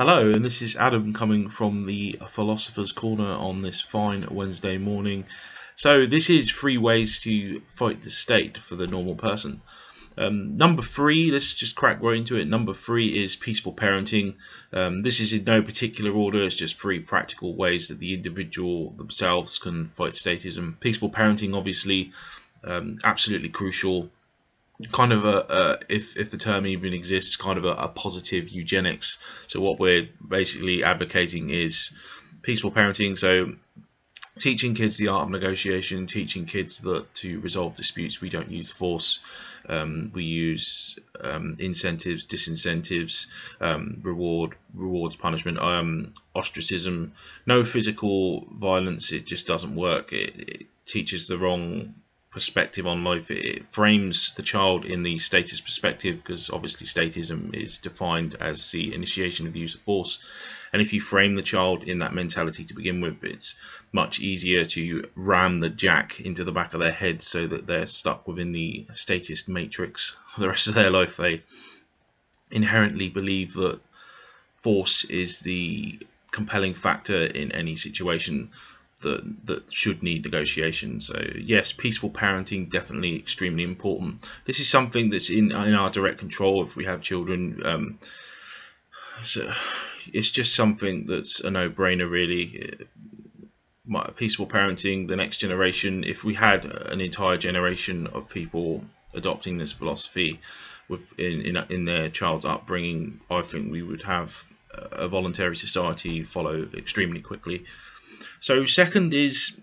Hello, and this is Adam coming from the Philosopher's Corner on this fine Wednesday morning. So this is 3 ways to fight the state for the normal person. Number 3, let's just crack right into it. Number 3 is peaceful parenting. This is in no particular order, it's just 3 practical ways that the individual themselves can fight statism. Peaceful parenting, obviously, absolutely crucial. Kind of if the term even exists, kind of a positive eugenics. So what we're basically advocating is peaceful parenting. So teaching kids the art of negotiation, teaching kids that to resolve disputes we don't use force, we use incentives, disincentives, rewards, punishment, ostracism. No physical violence, it just doesn't work. It teaches the wrong perspective on life. It frames the child in the statist perspective, because obviously statism is defined as the initiation of the use of force, and if you frame the child in that mentality to begin with, it's much easier to ram the jack into the back of their head so that they're stuck within the statist matrix for the rest of their life. They inherently believe that force is the compelling factor in any situation that should need negotiation. So yes, peaceful parenting, definitely extremely important. This is something that's in our direct control if we have children. So it's just something that's a no-brainer, really. Peaceful parenting, the next generation, if we had an entire generation of people adopting this philosophy in their child's upbringing, I think we would have a voluntary society follow extremely quickly. So second is,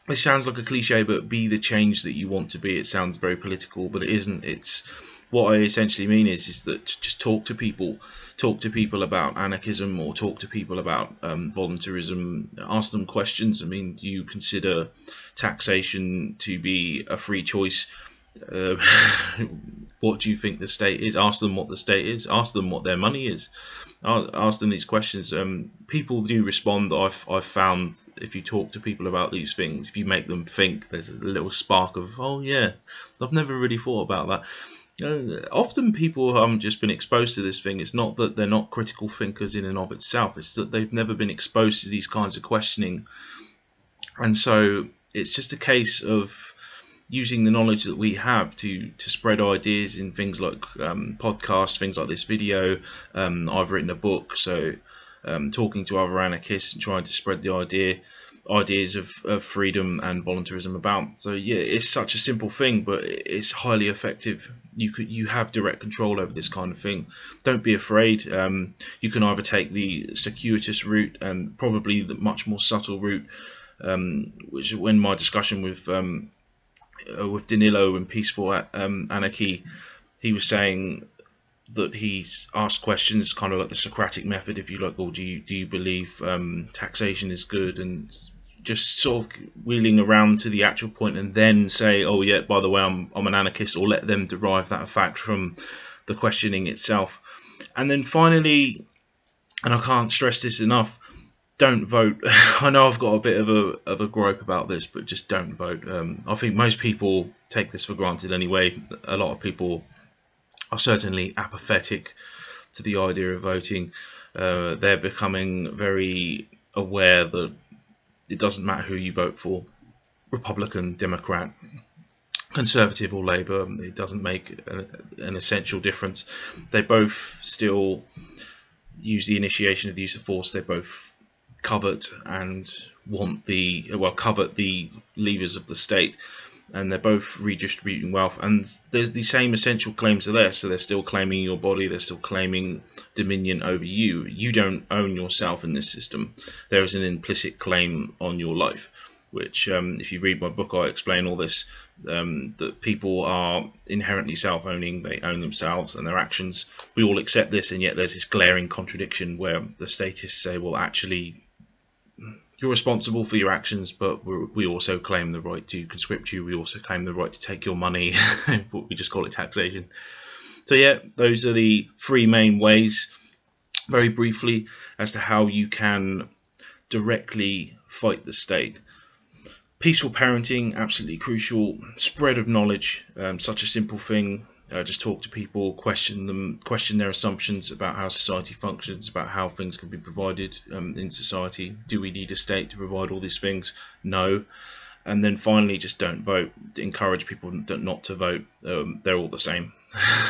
it sounds like a cliche, but be the change that you want to be. It sounds very political, but it isn't. It's what I essentially mean is that just talk to people about anarchism, or talk to people about voluntarism. Ask them questions. I mean, do you consider taxation to be a free choice? What do you think the state is? Ask them what the state is. Ask them what their money is. Ask them these questions. People do respond. I've found if you talk to people about these things, if you make them think, there's a little spark of, oh yeah, I've never really thought about that. Often people haven't just been exposed to this thing. It's not that they're not critical thinkers in and of itself. It's that they've never been exposed to these kinds of questioning, and so it's just a case of using the knowledge that we have to spread ideas in things like podcasts, things like this video. I've written a book, so talking to other anarchists and trying to spread the ideas of freedom and voluntarism about. So yeah, it's such a simple thing, but it's highly effective. You have direct control over this kind of thing. Don't be afraid. You can either take the circuitous route and probably the much more subtle route, which when my discussion with Danilo and Peaceful Anarchy, he was saying that he's asked questions kind of like the Socratic method, if you like. Or do you believe taxation is good, and just sort of wheeling around to the actual point, and then say, oh yeah, by the way, I'm an anarchist, or let them derive that fact from the questioning itself. And then finally, and I can't stress this enough, don't vote. I know I've got a bit of a gripe about this, but just don't vote. I think most people take this for granted anyway. A lot of people are certainly apathetic to the idea of voting. They're becoming very aware that it doesn't matter who you vote for, Republican, Democrat, Conservative or Labour, it doesn't make an essential difference. They both still use the initiation of the use of force. They both covet and want covet the levers of the state, and they're both redistributing wealth, and there's the same essential claims are there. So they're still claiming your body, they're still claiming dominion over you. You don't own yourself in this system. There is an implicit claim on your life, which if you read my book, I explain all this, that people are inherently self-owning. They own themselves and their actions. We all accept this, and yet there's this glaring contradiction where the statists say, well, actually, you're responsible for your actions, but we also claim the right to conscript you. We also claim the right to take your money. We just call it taxation. So yeah, those are the 3 main ways, very briefly, as to how you can directly fight the state. Peaceful parenting, absolutely crucial. Spread of knowledge, such a simple thing. Just talk to people, question them, question their assumptions about how society functions, about how things can be provided in society. Do we need a state to provide all these things? No. And then finally, just don't vote. Encourage people not to vote. They're all the same.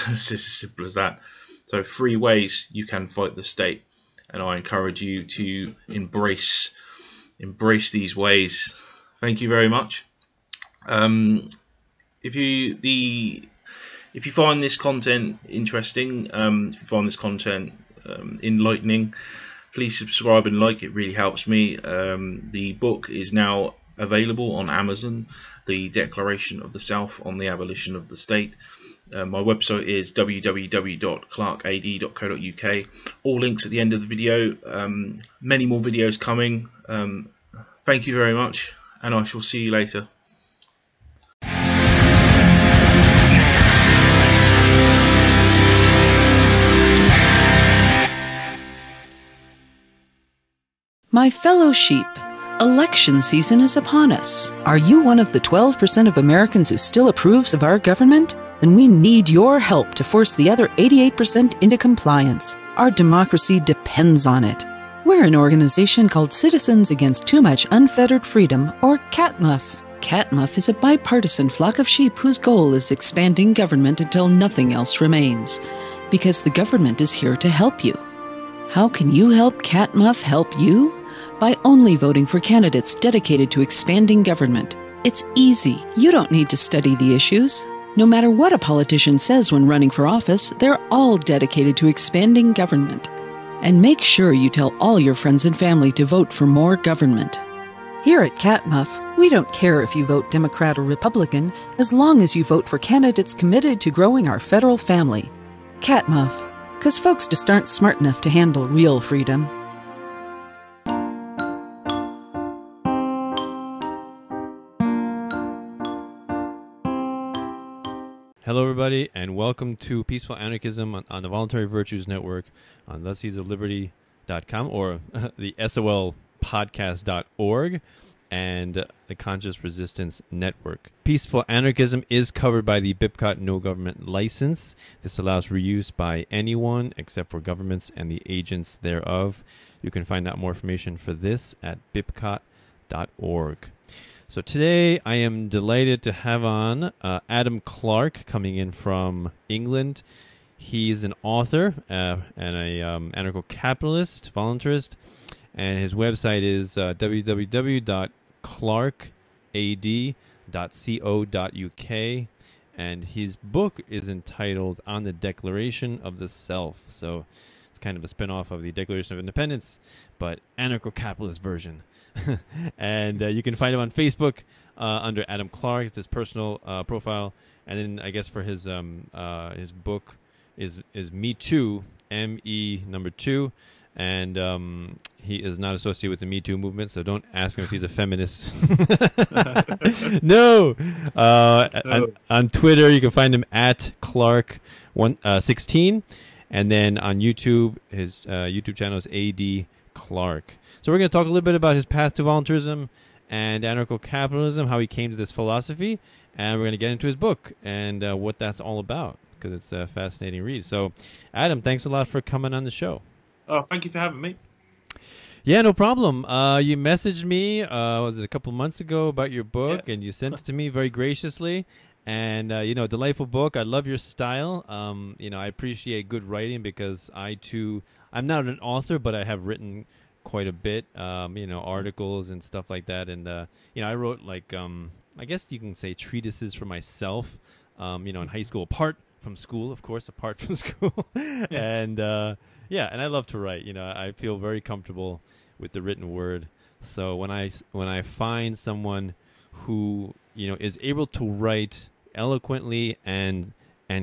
It's as simple as that. So 3 ways you can fight the state, and I encourage you to embrace these ways. Thank you very much. If you find this content interesting, if you find this content enlightening, please subscribe and like. It really helps me. The book is now available on Amazon, The Declaration of the South on the Abolition of the State. My website is www.clarkead.co.uk. All links at the end of the video. Many more videos coming. Thank you very much, and I shall see you later. My fellow sheep, election season is upon us. Are you one of the 12% of Americans who still approves of our government? Then we need your help to force the other 88% into compliance. Our democracy depends on it. We're an organization called Citizens Against Too Much Unfettered Freedom, or CATMUF. CATMUF is a bipartisan flock of sheep whose goal is expanding government until nothing else remains. Because the government is here to help you. How can you help CATMUF help you? By only voting for candidates dedicated to expanding government. It's easy. You don't need to study the issues. No matter what a politician says when running for office, they're all dedicated to expanding government. And make sure you tell all your friends and family to vote for more government. Here at CATMUF, we don't care if you vote Democrat or Republican, as long as you vote for candidates committed to growing our federal family. CATMUF, because folks just aren't smart enough to handle real freedom. Hello, everybody, and welcome to Peaceful Anarchism on the Voluntary Virtues Network on theseedsofliberty.com or the solpodcast.org and the Conscious Resistance Network. Peaceful Anarchism is covered by the BIPCOT No Government License. This allows reuse by anyone except for governments and the agents thereof. You can find out more information for this at bipcot.org. So today I am delighted to have on Adam Clarke coming in from England. He's an author and a anarcho-capitalist, voluntarist, and his website is www.clarkead.co.uk, and his book is entitled On the Declaration of the Self. So it's kind of a spin-off of the Declaration of Independence, but anarcho-capitalist version. And you can find him on Facebook under Adam Clarke. It's his personal profile, and then I guess for his book is Me Too, ME2, and he is not associated with the Me Too movement, so don't ask him if he's a feminist. No. On Twitter, you can find him at Clarke16, and then on YouTube, his YouTube channel is AD Clarke. So we're going to talk a little bit about his path to voluntarism and anarcho-capitalism, how he came to this philosophy, and we're going to get into his book and what that's all about, because it's a fascinating read. So, Adam, thanks a lot for coming on the show. Oh, thank you for having me. Yeah, no problem. You messaged me, was it a couple months ago, about your book, and you sent it to me very graciously. And, delightful book. I love your style. I appreciate good writing because I'm not an author, but I have written quite a bit, articles and stuff like that. And, I wrote I guess you can say treatises for myself, in high school, apart from school. And, and I love to write. I feel very comfortable with the written word. So when I find someone who, is able to write eloquently and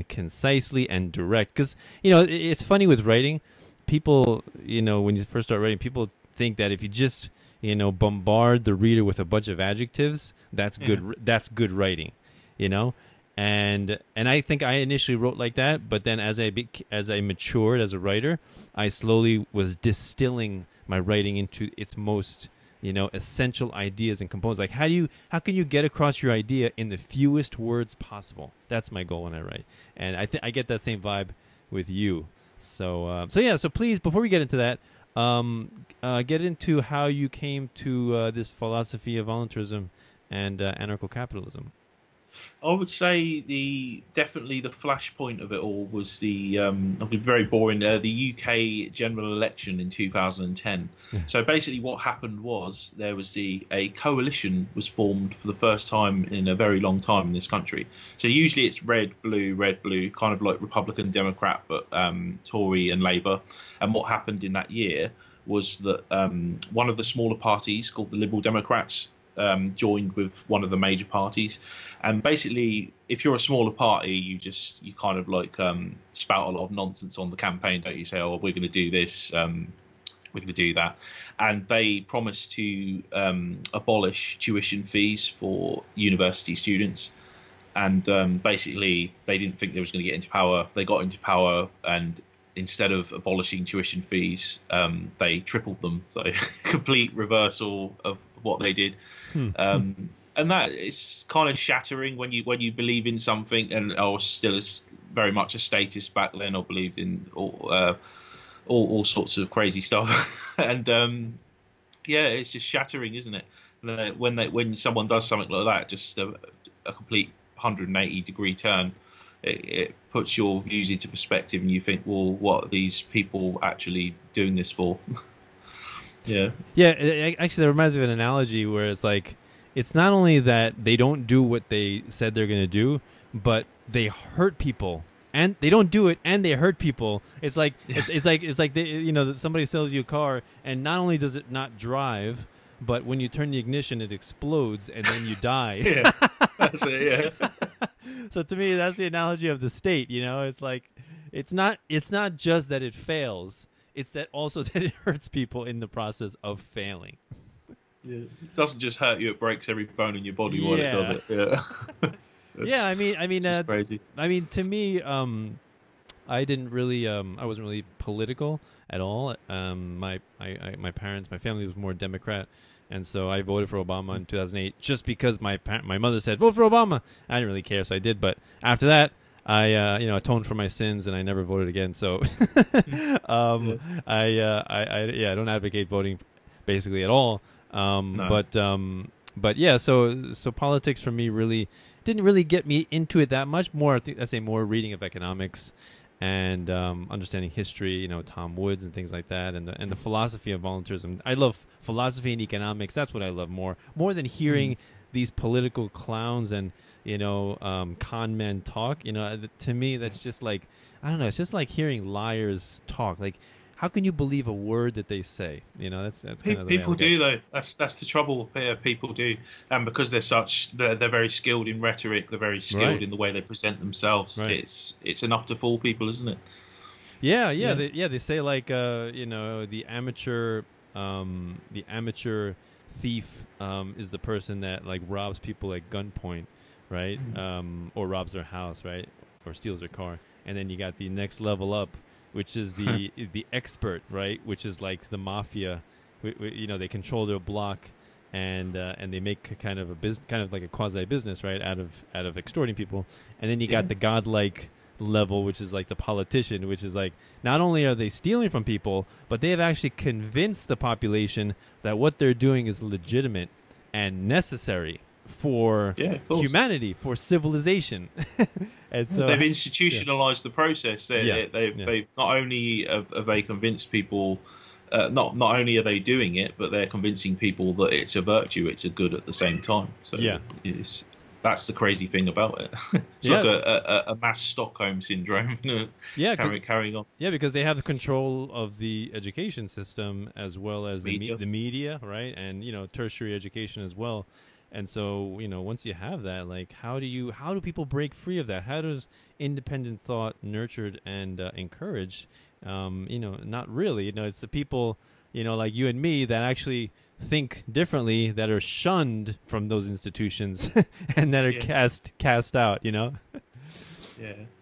concisely and direct, because, it's funny with writing. People, when you first start writing, people think that if you just, bombard the reader with a bunch of adjectives, that's good. That's good writing, And I think I initially wrote like that, but then as I matured as a writer, I slowly was distilling my writing into its most essential ideas and components. Like how can you get across your idea in the fewest words possible? That's my goal when I write, and I get that same vibe with you. So so please, before we get into that, get into how you came to this philosophy of voluntarism and anarcho-capitalism. I would say definitely the flashpoint of it all was I'll be very boring. The UK general election in 2010. So basically, what happened was there was a coalition was formed for the first time in a very long time in this country. So usually it's red, blue, kind of like Republican, Democrat, but Tory and Labour. And what happened in that year was that one of the smaller parties called the Liberal Democrats joined with one of the major parties, and basically if you're a smaller party you kind of like spout a lot of nonsense on the campaign, don't you? Say, oh, we're going to do this, we're going to do that, and they promised to abolish tuition fees for university students, and basically they didn't think they was going to get into power. They got into power, and instead of abolishing tuition fees, they tripled them. So complete reversal of what they did. And that is kind of shattering when you believe in something. And I was still very much a statist back then. I believed in all sorts of crazy stuff. And it's just shattering, isn't it? When someone does something like that, just a complete 180-degree turn, it puts your views into perspective, and you think, well, what are these people actually doing this for? Yeah, actually that reminds me of an analogy where it's like, it's not only that they don't do what they said they're going to do, but they hurt people, and they don't do it, and they hurt people. It's like it's like they, somebody sells you a car, and not only does it not drive, but when you turn the ignition, it explodes, and then you die. Yeah, that's it. Yeah. So to me, that's the analogy of the state. It's like it's not just that it fails; it's that also that it hurts people in the process of failing. Yeah. It doesn't just hurt you; it breaks every bone in your body while it does it. Yeah. Yeah, I mean, it's crazy. I mean, to me, I didn't really, I wasn't really political at all. My parents, my family was more Democrat. And so I voted for Obama in 2008 just because my mother said, vote for Obama. I didn't really care, so I did. But after that, I atoned for my sins, and I never voted again. So I don't advocate voting basically at all. No. But yeah, so politics for me really didn't really get me into it that much. More, I think I say more reading of economics and understanding history, Tom Woods and things like that, and the philosophy of voluntarism. I love philosophy and economics. That's what I love more than hearing these political clowns and con men talk. To me, that's just like, I don't know. It's just like hearing liars talk. Like, how can you believe a word that they say? That's kind of the people do though. That's the trouble. Yeah, people do, and because they're very skilled in rhetoric. They're very skilled in the way they present themselves. Right. It's enough to fool people, isn't it? Yeah. They say like the amateur thief is the person that like robs people at gunpoint, right? Or robs their house, right? Or steals their car, and then you got the next level up, which is the expert, right? Which is like the mafia. They control their block, and they make kind of like a quasi business, right? Out of extorting people. And then you got the godlike level, which is like the politician, which is like, not only are they stealing from people, but they have actually convinced the population that what they're doing is legitimate and necessary for humanity, for civilization. And so they've institutionalized the process. They've not only have they convinced people, not only are they doing it, but they're convincing people that it's a virtue, it's a good at the same time. So that's the crazy thing about it. It's like a mass Stockholm syndrome. Carrying on. Yeah, because they have the control of the education system as well as the media, right? And tertiary education as well. And so, once you have that, like, how do people break free of that? How does independent thought nurtured and encouraged? Not really. It's the people, like you and me that actually think differently, that are shunned from those institutions and that are cast out. Yeah.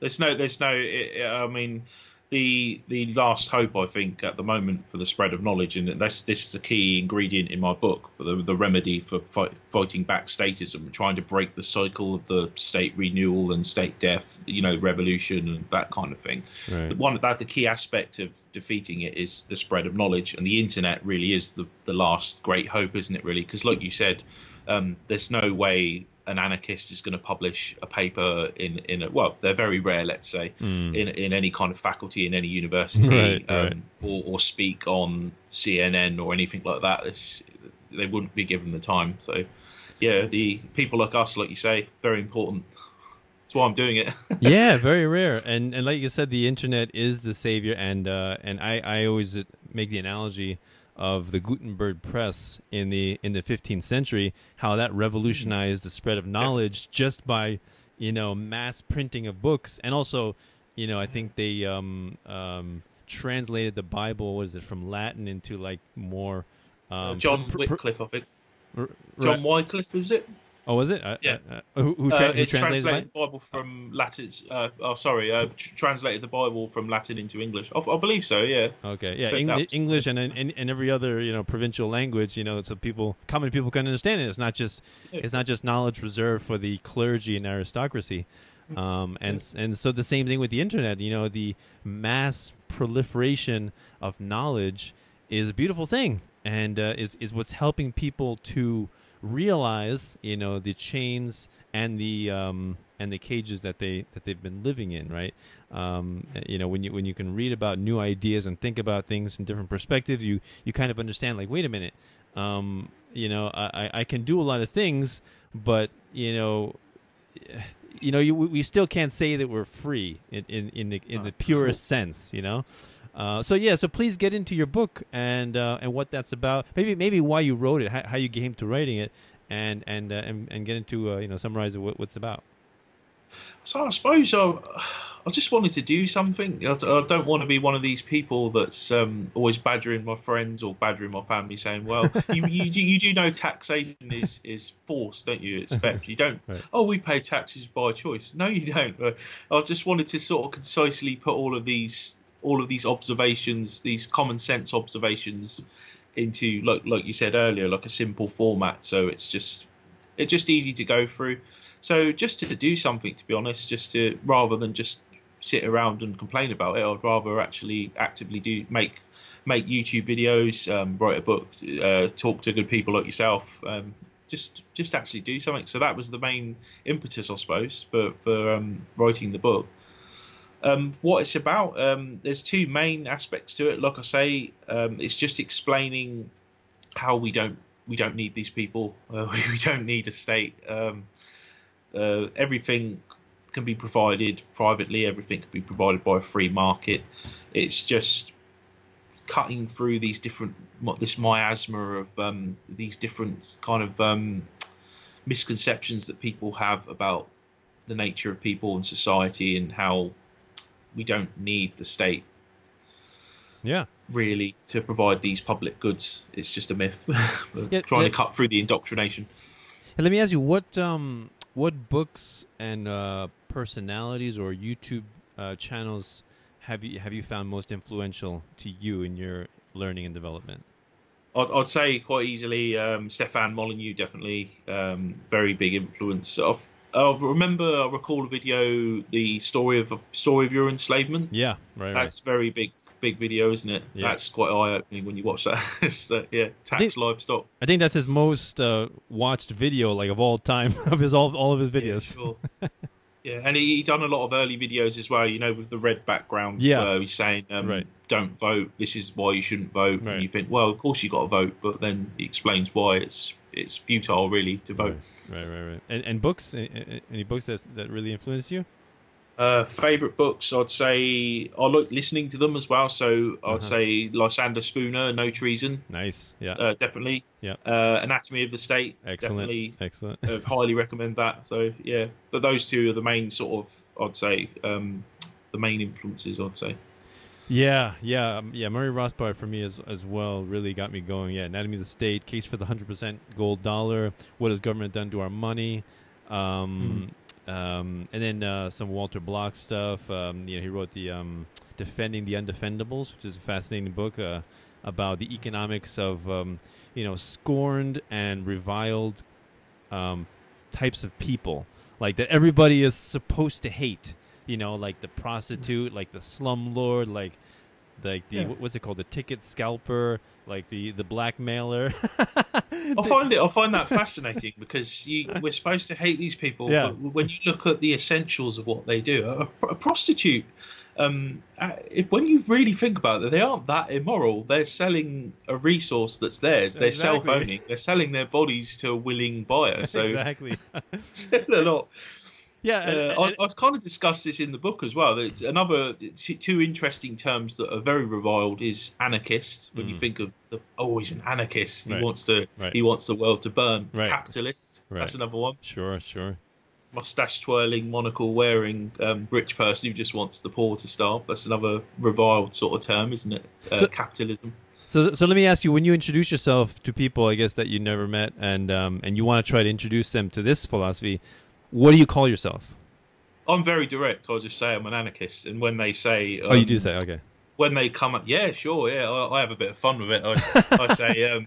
There's no. I mean, the last hope, I think, at the moment for the spread of knowledge, and this is a key ingredient in my book for the remedy for fighting back statism, trying to break the cycle of the state renewal and state death, revolution and that kind of thing. Right. The key aspect of defeating it is the spread of knowledge, and the internet really is the last great hope, isn't it? Really, because like you said, there's no way an anarchist is going to publish a paper in they're very rare, let's say, in any kind of faculty in any university, right. Or speak on CNN or anything like that. They wouldn't be given the time. So yeah, the people like us, like you say, very important. That's why I'm doing it. Yeah, very rare. And like you said, the internet is the savior, and I always make the analogy of the Gutenberg press in the 15th century, how that revolutionized the spread of knowledge just by, mass printing of books. And also, I think they translated the Bible, from Latin into like more John Wycliffe, I think. John Wycliffe, is it? Oh, was it? Yeah. Who translated the Bible from Latin. Translated the Bible from Latin into English. I believe so. Yeah. Okay. Yeah. English and every other provincial language. So common people can understand it. It's not just knowledge reserved for the clergy and aristocracy. And so the same thing with the internet. The mass proliferation of knowledge is a beautiful thing, and is what's helping people to realize the chains and the cages that they've been living in, right? When you can read about new ideas and think about things in different perspectives, you kind of understand, like, wait a minute, I can do a lot of things, but we still can't say that we're free in the purest sense, So please get into your book and what that's about. Maybe why you wrote it, how you came to writing it, and get into summarize what it's about. So I suppose I just wanted to do something. I don't want to be one of these people that's always badgering my friends or badgering my family, saying, "Well, you do know taxation is forced, don't you? Expect you don't. Right. Oh, we pay taxes by choice. No, you don't." I just wanted to sort of concisely put all of these observations, these common sense observations, into like you said earlier, like a simple format, so it's just easy to go through. So just to do something, to be honest, rather than just sit around and complain about it, I'd rather actually actively make YouTube videos, write a book, talk to good people like yourself, just actually do something. So that was the main impetus, I suppose, for writing the book. What it's about, there's two main aspects to it. Like I say, it's just explaining how we don't need these people. We don't need a state. Everything can be provided privately. Everything can be provided by a free market. It's just cutting through this miasma of these different kind of misconceptions that people have about the nature of people and society, and how we don't need the state, really, to provide these public goods. It's just a myth. Trying to cut through the indoctrination. And let me ask you, what books and personalities or YouTube channels have you found most influential to you in your learning and development? I'd say quite easily Stefan Molyneux, definitely, very big influence. I recall a video, the story of your enslavement. Yeah, right. That's very big video, isn't it? Yeah. That's quite eye-opening when you watch that. Tax livestock. I think that's his most watched video, like, of all time, of all of his videos. Yeah, sure. Yeah, and he done a lot of early videos as well, with the red background. Yeah. Where he's saying, don't vote, this is why you shouldn't vote. Right. And you think, well, of course you got to vote, but then he explains why it's futile, really, to vote. Right. And books? Any books that really influenced you? Favorite books, I'd say I like listening to them as well. So I'd say Lysander Spooner, No Treason. Nice, yeah, definitely. Yeah. Anatomy of the State. Excellent. Highly recommend that. So yeah, but those two are the main sort of, I'd say, the main influences, I'd say. Yeah. Murray Rothbard for me as well really got me going. Yeah, Anatomy of the State, Case for the 100% Gold Dollar, What has Government Done to Our Money? And then some Walter Block stuff. He wrote the Defending the Undefendables, which is a fascinating book about the economics of scorned and reviled types of people, like that everybody is supposed to hate. Like the prostitute, like the slumlord, like the what's it called, the ticket scalper, like the blackmailer. I find that fascinating because we're supposed to hate these people, but when you look at the essentials of what they do, a prostitute, when you really think about it, they aren't that immoral. They're selling a resource that's theirs. They're self-owning. They're selling their bodies to a willing buyer. So exactly, they're not. Yeah, I've kind of discussed this in the book as well. It's another two interesting terms that are very reviled is anarchist. When you think of he's an anarchist. He wants the world to burn. Right. Capitalist. Right. That's another one. Sure. Mustache twirling, monocle wearing, rich person who just wants the poor to starve. That's another reviled sort of term, isn't it? Capitalism. So let me ask you: when you introduce yourself to people, I guess that you never met, and you want to try to introduce them to this philosophy, what do you call yourself? I'm very direct. I'll just say I'm an anarchist. And when they say... you do say, okay. When they come up, yeah, sure, yeah, I have a bit of fun with it. I say,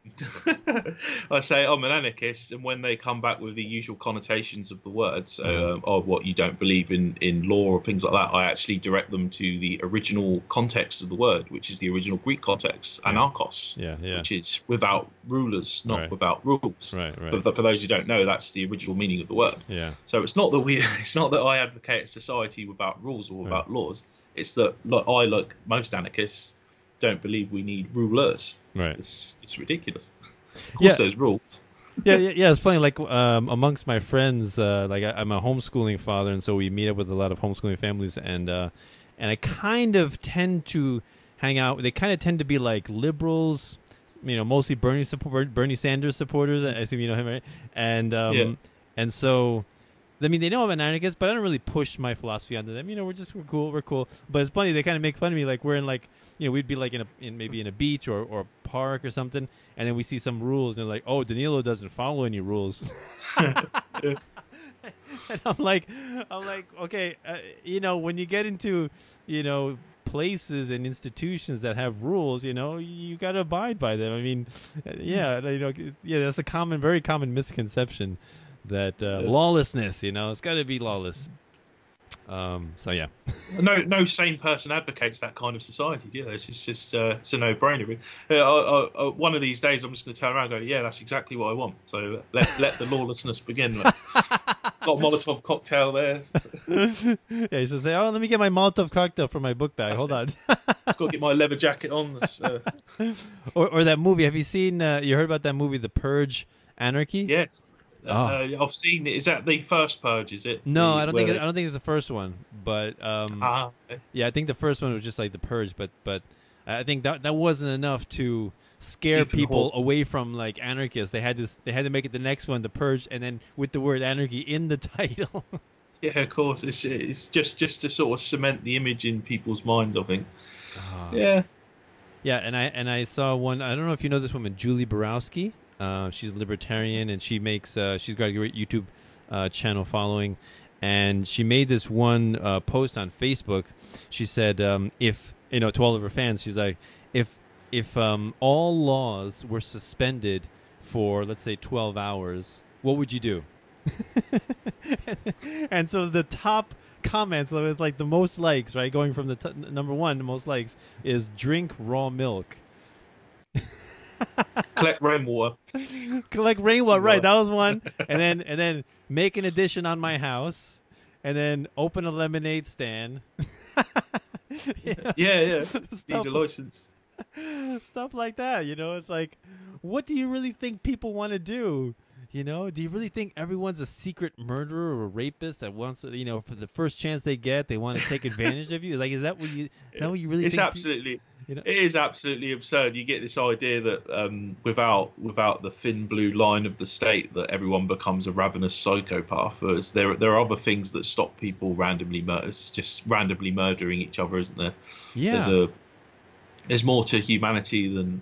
I say I'm an anarchist, and when they come back with the usual connotations of the word, so what you don't believe in law or things like that, I actually direct them to the original context of the word, which is the original Greek context, anarchos, which is without rulers, not without rules. Right. For those who don't know, that's the original meaning of the word. Yeah. So it's not that I advocate a society without rules or without laws. It's that like most anarchists, don't believe we need rulers. Right. It's ridiculous. Of course, there's rules. yeah. It's funny. Like amongst my friends, like I'm a homeschooling father, and so we meet up with a lot of homeschooling families, and I kind of tend to hang out. They kind of tend to be like liberals, mostly Bernie Sanders supporters. I assume you know him, right? And so. I mean, they know I'm an anarchist, but I don't really push my philosophy onto them. We're cool. But it's funny, they kind of make fun of me, like we're in we'd be like maybe in a beach or a park or something, and then we see some rules, and they're like, oh, Danilo doesn't follow any rules. And I'm like, okay, when you get into, places and institutions that have rules, you got to abide by them. I mean, that's a very common misconception. That lawlessness, it's got to be lawless. So yeah, no sane person advocates that kind of society. Yeah, it's just it's a no-brainer. One of these days, I'm just going to turn around and go, yeah, that's exactly what I want. So let's let the lawlessness begin. Got a Molotov cocktail there. Yeah, he says, "Oh, let me get my Molotov cocktail from my book bag. Hold on, I've got to get my leather jacket on." Or that movie. Have you seen? You heard about that movie, The Purge, Anarchy? Yes. I've seen it. Is that the first Purge? Is it? No, I don't think it's the first one. But yeah, I think the first one was just like the Purge. But I think that wasn't enough to scare people away from like anarchists. They had to make it the next one, the Purge, and then with the word anarchy in the title. Yeah, of course. It's just to sort of cement the image in people's minds, I think. Yeah. Yeah, and I saw one. I don't know if you know this woman, Julie Borowski. She's a libertarian, and she's got a great YouTube channel following, and she made this one post on Facebook. She said, if to all of her fans, she's like, if all laws were suspended for, let's say, 12 hours, what would you do? And so the top comments with like the most likes, right, going from the number one to most likes, is drink raw milk. Collect rainwater. Collect rainwater, right? That was one. And then make an addition on my house, and then open a lemonade stand. Yeah. Need a license. Stuff like that. It's like, what do you really think people want to do? Do you really think everyone's a secret murderer or a rapist that wants to, for the first chance they get, they want to take advantage of you? Like, is that what you really think? Absolutely. It is absolutely absurd. You get this idea that without the thin blue line of the state, that everyone becomes a ravenous psychopath. Whereas there are other things that stop people randomly murdering each other, isn't there? Yeah. there's more to humanity than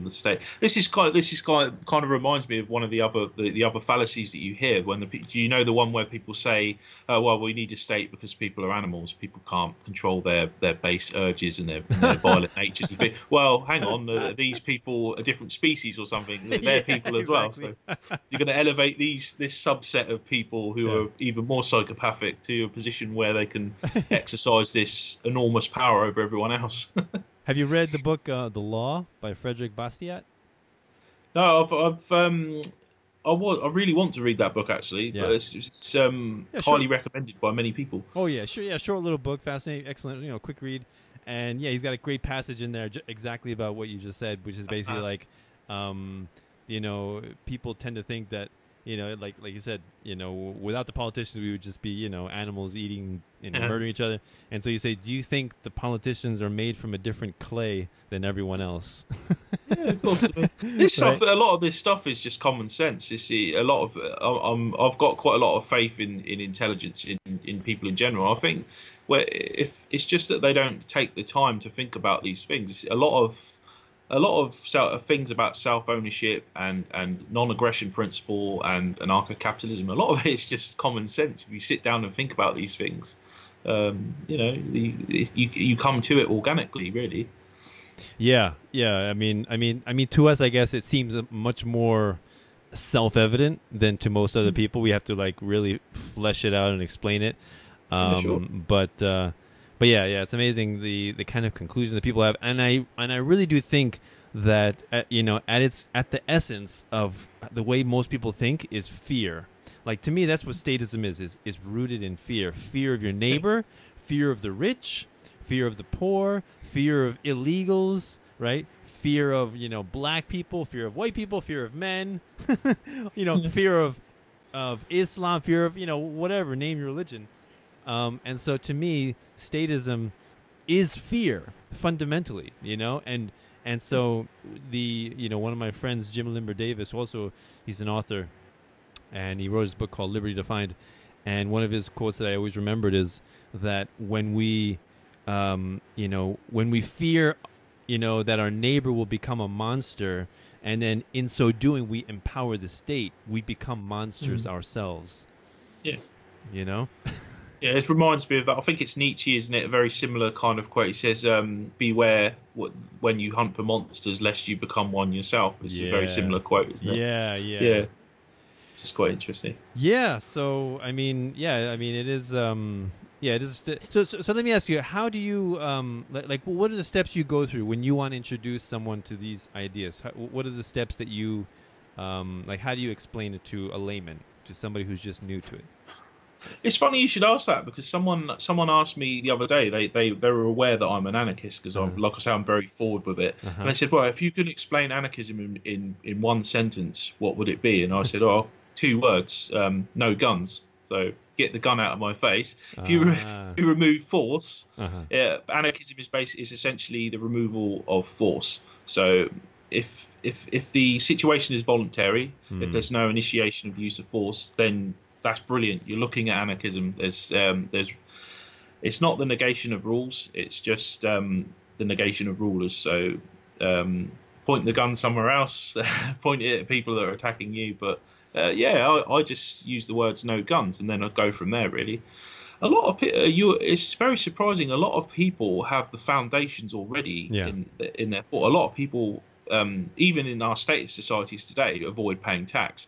the state. This is kind of reminds me of one of the other fallacies that you hear when the one where people say, oh, well, we need a state because people are animals, people can't control their base urges and their violent natures. Well, hang on, these people are different species or something. They're people as well. So you're going to elevate this subset of people who are even more psychopathic to a position where they can exercise this enormous power over everyone else. Have you read the book The Law by Frederic Bastiat? No, I really want to read that book actually, but it's highly recommended by many people. Oh yeah, sure, short little book, fascinating, excellent, quick read, and he's got a great passage in there exactly about what you just said, which is basically like, people tend to think that like you said, without the politicians, we would just be, animals eating and murdering each other. And so you say, do you think the politicians are made from a different clay than everyone else? Yeah, of course. A lot of this stuff is just common sense. You see, I've got quite a lot of faith in intelligence in people in general. I think if it's just that they don't take the time to think about these things. A lot of things about self-ownership and non-aggression principle and anarcho-capitalism, a lot of it is just common sense. If you sit down and think about these things, you come to it organically, really. Yeah. I mean, to us, I guess it seems much more self-evident than to most other people. We have to like really flesh it out and explain it. Sure. But yeah, it's amazing the kind of conclusions that people have, and I really do think that at the essence of the way most people think is fear. Like to me, that's what statism is rooted in fear of your neighbor, fear of the rich, fear of the poor, fear of illegals, right? Fear of black people, fear of white people, fear of men, fear of Islam, fear of whatever, name your religion. And so to me, statism is fear fundamentally, and so one of my friends, Jim Limber Davis, also he's an author, and he wrote his book called Liberty Defined, and one of his quotes that I always remembered is that when we fear, that our neighbor will become a monster, and then in so doing we empower the state, we become monsters ourselves. Yeah. Yeah, it reminds me of that. I think it's Nietzsche, isn't it? A very similar kind of quote. He says, beware when you hunt for monsters, lest you become one yourself. It's a very similar quote, isn't it? Yeah. It's just quite interesting. Yeah, so, it is... it is. So let me ask you, how do you, what are the steps you go through when you want to introduce someone to these ideas? What are the steps that you, how do you explain it to a layman, to somebody who's just new to it? It's funny you should ask that, because someone asked me the other day. They were aware that I'm an anarchist because like I say, I'm very forward with it. And they said, well, if you could explain anarchism in one sentence, what would it be? And I said, 2 words, no guns. So get the gun out of my face. If you remove force, anarchism is essentially the removal of force. So if the situation is voluntary, if there's no initiation of the use of force, then that's brilliant. You're looking at anarchism. It's not the negation of rules. It's just the negation of rulers. So point the gun somewhere else, point it at people that are attacking you. But I just use the words no guns, and then I go from there. Really, a lot of it's very surprising. A lot of people have the foundations already in their thought. A lot of people, even in our statist societies today, avoid paying tax.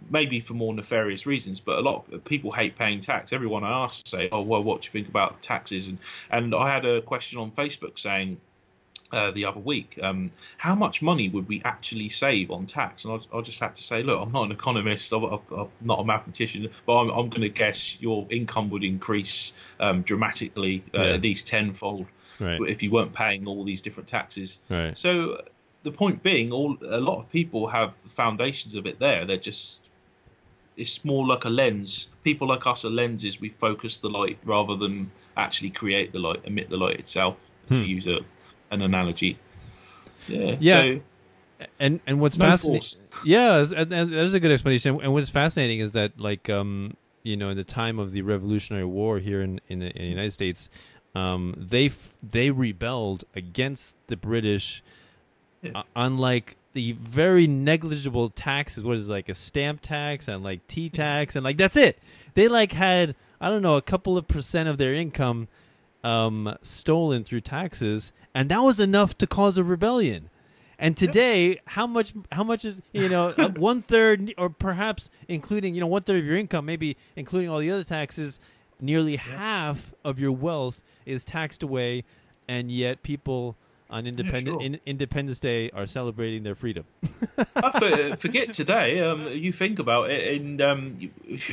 Maybe for more nefarious reasons, but a lot of people hate paying tax. Everyone I ask say, "Oh, well, what do you think about taxes?" And I had a question on Facebook saying the other week, how much money would we actually save on tax? And I just had to say, look, I'm not an economist, I'm not a mathematician, but I'm going to guess your income would increase dramatically, at least tenfold, if you weren't paying all these different taxes. Right. So the point being, a lot of people have the foundations of it there. They're just, it's more like a lens. People like us are lenses. We focus the light rather than actually create the light, emit the light itself, to use an analogy. So, and what's fascinating, that is a good explanation. And what's fascinating is that, in the time of the Revolutionary War here in the United States, they rebelled against the British, Yeah. unlike the very negligible taxes. What is it, like a stamp tax and like tea tax, and like that's it. They like had, I don't know, a couple of percent of their income stolen through taxes, and that was enough to cause a rebellion. And today, how much is, you know, 1/3, or perhaps including, you know, 1/3 of your income, maybe including all the other taxes, nearly half of your wealth is taxed away, and yet people on Independence Day are celebrating their freedom. Forget today. You think about it, and you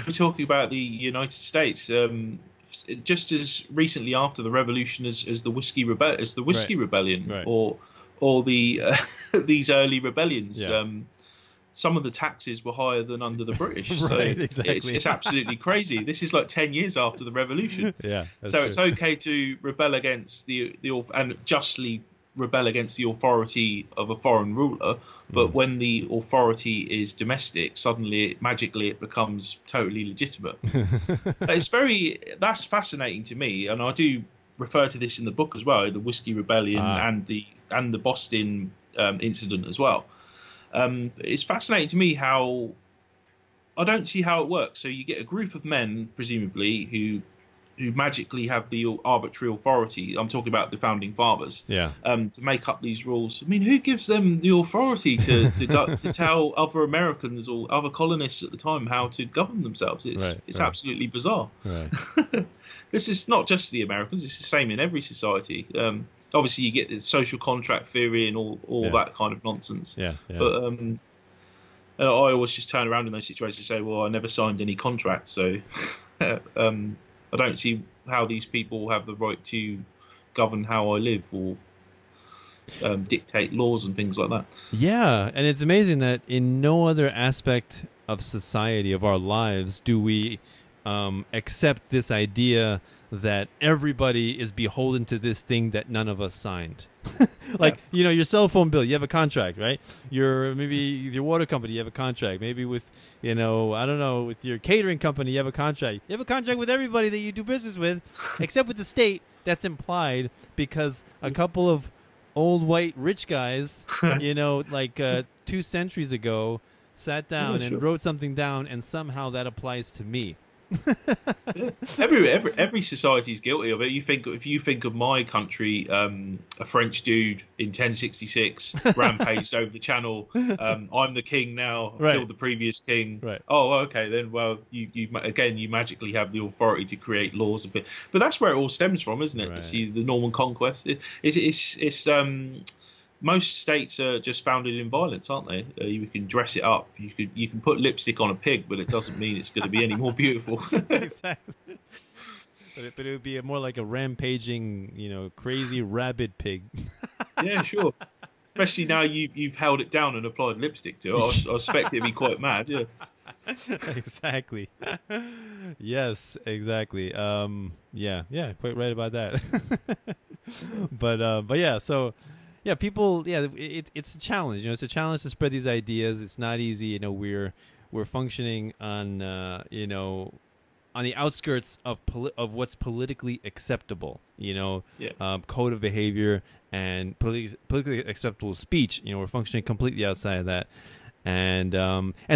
were talking about the United States. Just as recently after the revolution as the whiskey rebellion, Right. or the these early rebellions. Yeah. Some of the taxes were higher than under the British. Right, So exactly. it's absolutely crazy. This is like 10 years after the revolution. Yeah. That's So true. it's okay to rebel against and justly rebel against the authority of a foreign ruler, but when the authority is domestic, suddenly magically it becomes totally legitimate. That's fascinating to me, and I do refer to this in the book as well, the Whiskey Rebellion and the Boston incident as well. It's fascinating to me how I don't see how it works. So you get a group of men, presumably, who magically have the arbitrary authority. I'm talking about the founding fathers. Yeah. To make up these rules. I mean, who gives them the authority to tell other Americans or other colonists at the time how to govern themselves? It's absolutely bizarre. Right. This is not just the Americans. It's the same in every society. Obviously, you get the social contract theory and all that kind of nonsense. Yeah. But I always just turn around in those situations and say, well, I never signed any contract, so I don't see how these people have the right to govern how I live or dictate laws and things like that. Yeah, and it's amazing that in no other aspect of society, of our lives, do we accept this idea that everybody is beholden to this thing that none of us signed. Like, you know, your cell phone bill, you have a contract, right? Maybe your water company, you have a contract. Maybe with, you know, I don't know, with your catering company, you have a contract. You have a contract with everybody that you do business with, except with the state. That's implied because a couple of old white rich guys, you know, like 2 centuries ago, sat down and wrote something down, and somehow that applies to me. Every society is guilty of it. If you think of my country, a French dude in 1066 rampaged over the channel. I'm the king now. I've killed the previous king. Right. Oh, okay. Then, well, you magically have the authority to create laws and things. But that's where it all stems from, isn't it? Right. See, the Norman conquest. It's most states are just founded in violence, aren't they? You can dress it up. You can put lipstick on a pig, but it doesn't mean it's going to be any more beautiful. Exactly. But it would be more like a rampaging, you know, crazy rabid pig. Yeah, sure. Especially now you've held it down and applied lipstick to it. I expect it'd be quite mad. Yeah. Exactly. Yes, exactly. Yeah, quite right about that. But yeah, so. Yeah, people. Yeah, it's a challenge. You know, it's a challenge to spread these ideas. It's not easy. You know, we're functioning on you know, on the outskirts of what's politically acceptable. You know, code of behavior and politically acceptable speech. You know, we're functioning completely outside of that. And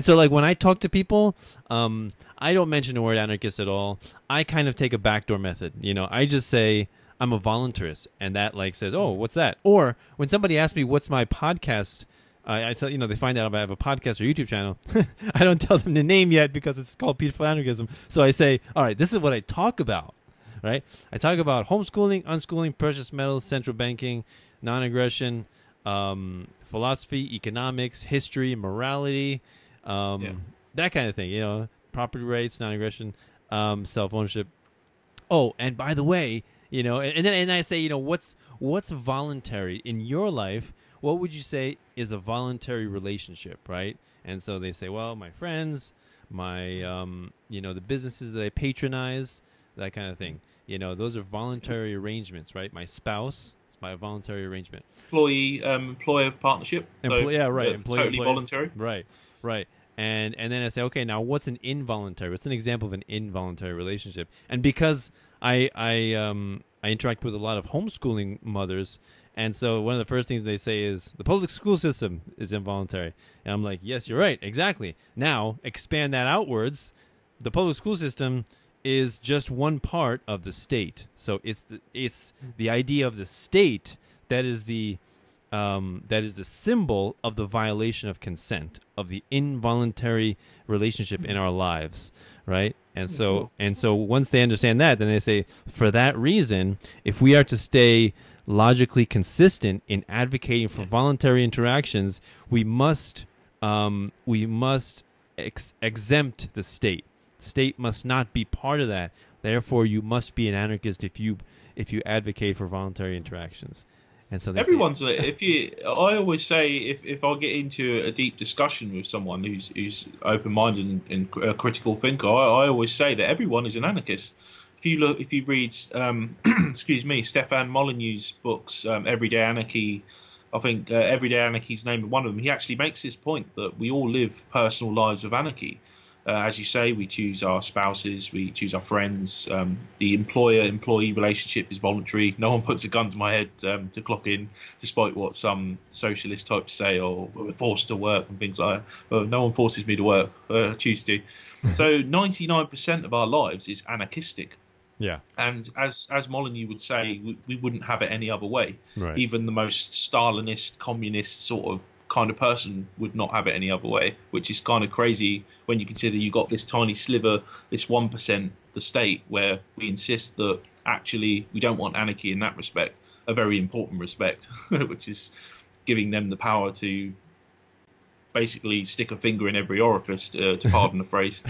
so, like, when I talk to people, I don't mention the word anarchist at all. I kind of take a backdoor method. You know, I just say, I'm a voluntarist, and that like says, oh, what's that? Or when somebody asks me what's my podcast, I tell, you know, they find out if I have a podcast or YouTube channel. I don't tell them the name yet because it's called Peaceful Anarchism. So I say, all right, this is what I talk about, right? I talk about homeschooling, unschooling, precious metals, central banking, non-aggression, philosophy, economics, history, morality, that kind of thing. You know, property rights, non-aggression, self-ownership. Oh, and by the way. You know, and then I say, you know, what's voluntary in your life? What would you say is a voluntary relationship, right? And so they say, well, my friends, my you know, the businesses that I patronize, that kind of thing. You know, those are voluntary arrangements, right? My spouse, it's my voluntary arrangement. Employer partnership. Employee, totally voluntary. Right. And then I say, okay, now what's an involuntary? What's an example of an involuntary relationship? And because I I interact with a lot of homeschooling mothers, and so one of the first things they say is the public school system is involuntary. And I'm like, yes, you're right, exactly. Now expand that outwards. The public school system is just one part of the state. So it's the idea of the state that is the symbol of the violation of consent, of the involuntary relationship in our lives, right? And so once they understand that, then they say, for that reason, if we are to stay logically consistent in advocating for voluntary interactions, we must exempt the state. The state must not be part of that. Therefore, you must be an anarchist if you advocate for voluntary interactions. And so everyone's I always say if I get into a deep discussion with someone who's open-minded and a critical thinker, I always say that everyone is an anarchist. If you read excuse me, Stefan Molyneux's books, Everyday Anarchy, I think Everyday Anarchy is named one of them. He actually makes this point that we all live personal lives of anarchy. As you say, we choose our spouses, we choose our friends. The employer-employee relationship is voluntary. No one puts a gun to my head to clock in, despite what some socialist types say, or we're forced to work and things like that. Well, no one forces me to work. I choose to. So 99% of our lives is anarchistic. Yeah. And as Molyneux would say, we wouldn't have it any other way. Right. Even the most Stalinist, communist sort of kind of person would not have it any other way, which is kind of crazy when you consider you got this tiny sliver, this 1%, the state, where we insist that actually we don't want anarchy in that respect, a very important respect, which is giving them the power to basically stick a finger in every orifice, to pardon the phrase.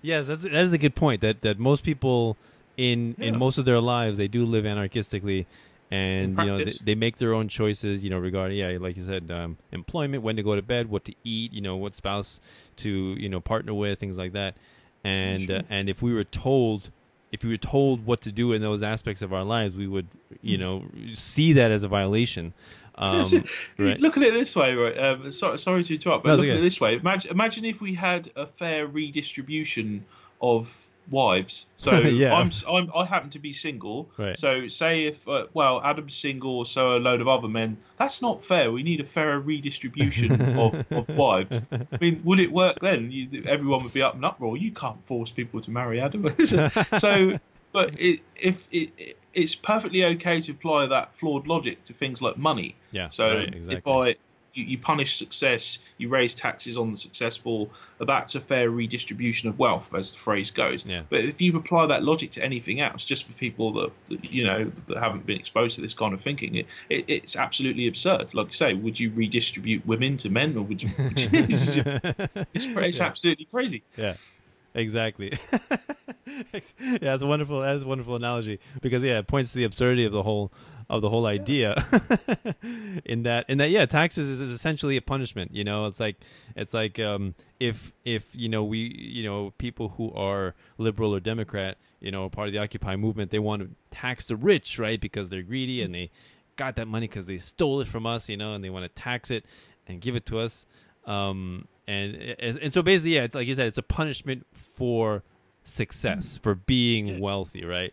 Yes, that is a good point, that most people in most of their lives, they do live anarchistically. And they make their own choices, regarding like you said, employment, when to go to bed, what to eat, what spouse to partner with, things like that. And sure. And if we were told what to do in those aspects of our lives, we would see that as a violation. Right? Look at it this way, right? Sorry to interrupt, but look at it this way. Imagine if we had a fair redistribution of wives. So yeah. I happen to be single. Right. So say if Adam's single, so a load of other men. That's not fair. We need a fairer redistribution of wives. I mean, would it work then? Everyone would be up in uproar. You can't force people to marry Adam. So, but it's perfectly okay to apply that flawed logic to things like money. Yeah. So right, exactly. if you punish success, you raise taxes on the successful, that's a fair redistribution of wealth, as the phrase goes. Yeah. But if you apply that logic to anything else, just for people that haven't been exposed to this kind of thinking, it's absolutely absurd. Like you say, would you redistribute women to men, or would you? It's absolutely crazy. Yeah. Exactly. Yeah, it's a wonderful analogy, because it points to the absurdity of the whole idea. in that taxes is essentially a punishment. It's like if we people who are liberal or Democrat, part of the Occupy movement, they want to tax the rich, right, because they're greedy and they got that money because they stole it from us, and they want to tax it and give it to us. And so basically, it's like you said, it's a punishment for success, for being wealthy, right?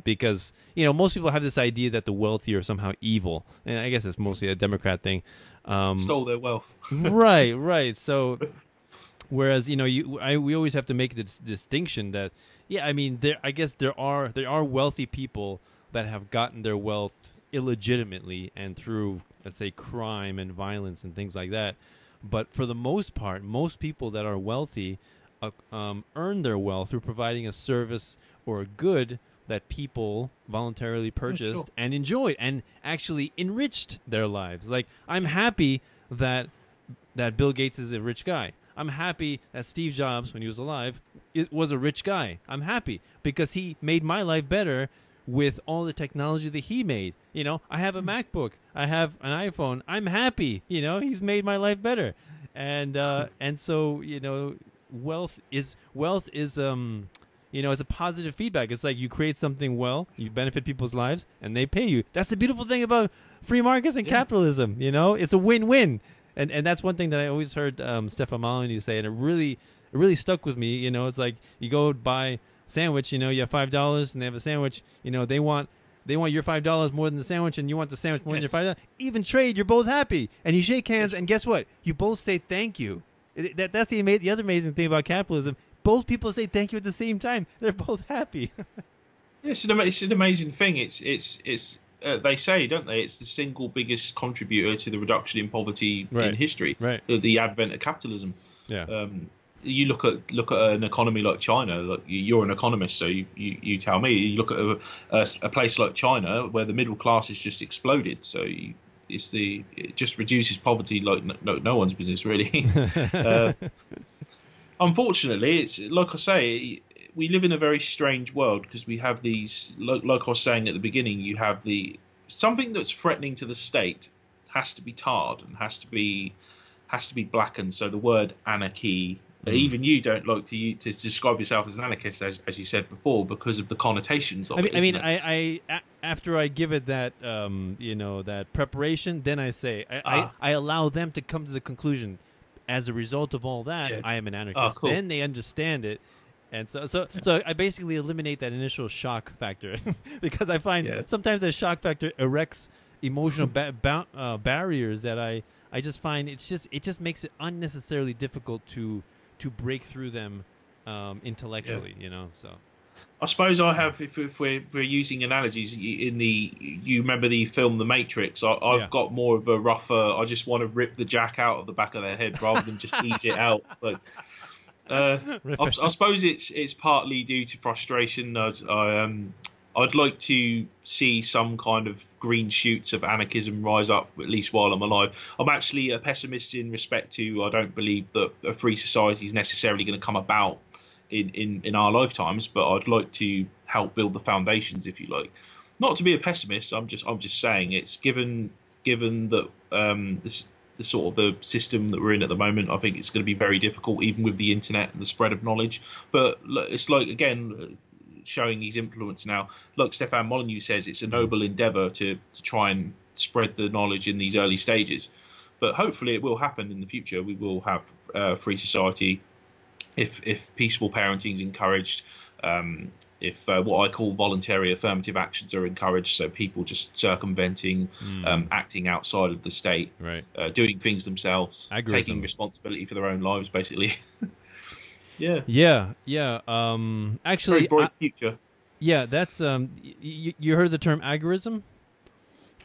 Because most people have this idea that the wealthy are somehow evil, and I guess it's mostly a Democrat thing. Stole their wealth. right. So, whereas we always have to make this distinction that there are wealthy people that have gotten their wealth illegitimately and through, let's say, crime and violence and things like that. But for the most part, most people that are wealthy earn their wealth through providing a service or a good that people voluntarily purchased and enjoyed and actually enriched their lives. Like, I'm happy that Bill Gates is a rich guy. I'm happy that Steve Jobs, when he was alive, was a rich guy. I'm happy because he made my life better with all the technology that he made. I have a MacBook. I have an iPhone. I'm happy. He's made my life better. And so, wealth is it's a positive feedback. It's like you create something well, you benefit people's lives, and they pay you. That's the beautiful thing about free markets and capitalism. It's a win-win. And that's one thing that I always heard Stefan Molyneux say, and it really stuck with me. It's like you go buy sandwich, you know, you have $5 and they have a sandwich, you know, they want your $5 more than the sandwich, and you want the sandwich more than your $5. Even trade, you're both happy, and you shake hands, and guess what? You both say thank you. That's the other amazing thing about capitalism. Both people say thank you at the same time. They're both happy. It's an amazing thing. It's they say, don't they? It's the single biggest contributor to the reduction in poverty in history. Right. The advent of capitalism. Yeah. You look at an economy like China. Look, you're an economist, so you tell me. You look at a place like China where the middle class has just exploded. So it just reduces poverty like no one's business, really. Unfortunately, it's like I say, we live in a very strange world because we have these, like I was saying at the beginning, you have something that's threatening to the state has to be tarred and has to be blackened. So the word anarchy. Even you don't like to describe yourself as an anarchist, as you said before, because of the connotations of it. I after I give it that that preparation, then I say I allow them to come to the conclusion. As a result of all that, I am an anarchist. Cool. Then they understand it, and so I basically eliminate that initial shock factor because I find sometimes that shock factor erects emotional barriers that I just find it just makes it unnecessarily difficult to break through them intellectually, you know. So I suppose I have, if we're using analogies, you remember the film The Matrix. I've got more of a rougher. I just want to rip the jack out of the back of their head rather than just ease it out. Like, I suppose it's partly due to frustration. I'd like to see some kind of green shoots of anarchism rise up, at least while I'm alive. I'm actually a pessimist in respect to I don't believe that a free society is necessarily going to come about in our lifetimes, but I'd like to help build the foundations, if you like. Not to be a pessimist, I'm just saying it's given that the sort of the system that we're in at the moment, I think it's going to be very difficult, even with the internet and the spread of knowledge. But it's like, again, showing his influence now. Like Stefan Molyneux says, it's a noble endeavour to try and spread the knowledge in these early stages. But hopefully it will happen in the future. We will have a free society if peaceful parenting is encouraged, if what I call voluntary affirmative actions are encouraged, so people just circumventing, acting outside of the state, doing things themselves, Agorism. Taking responsibility for their own lives, basically. Actually, very bright future. Yeah, that's you heard the term agorism?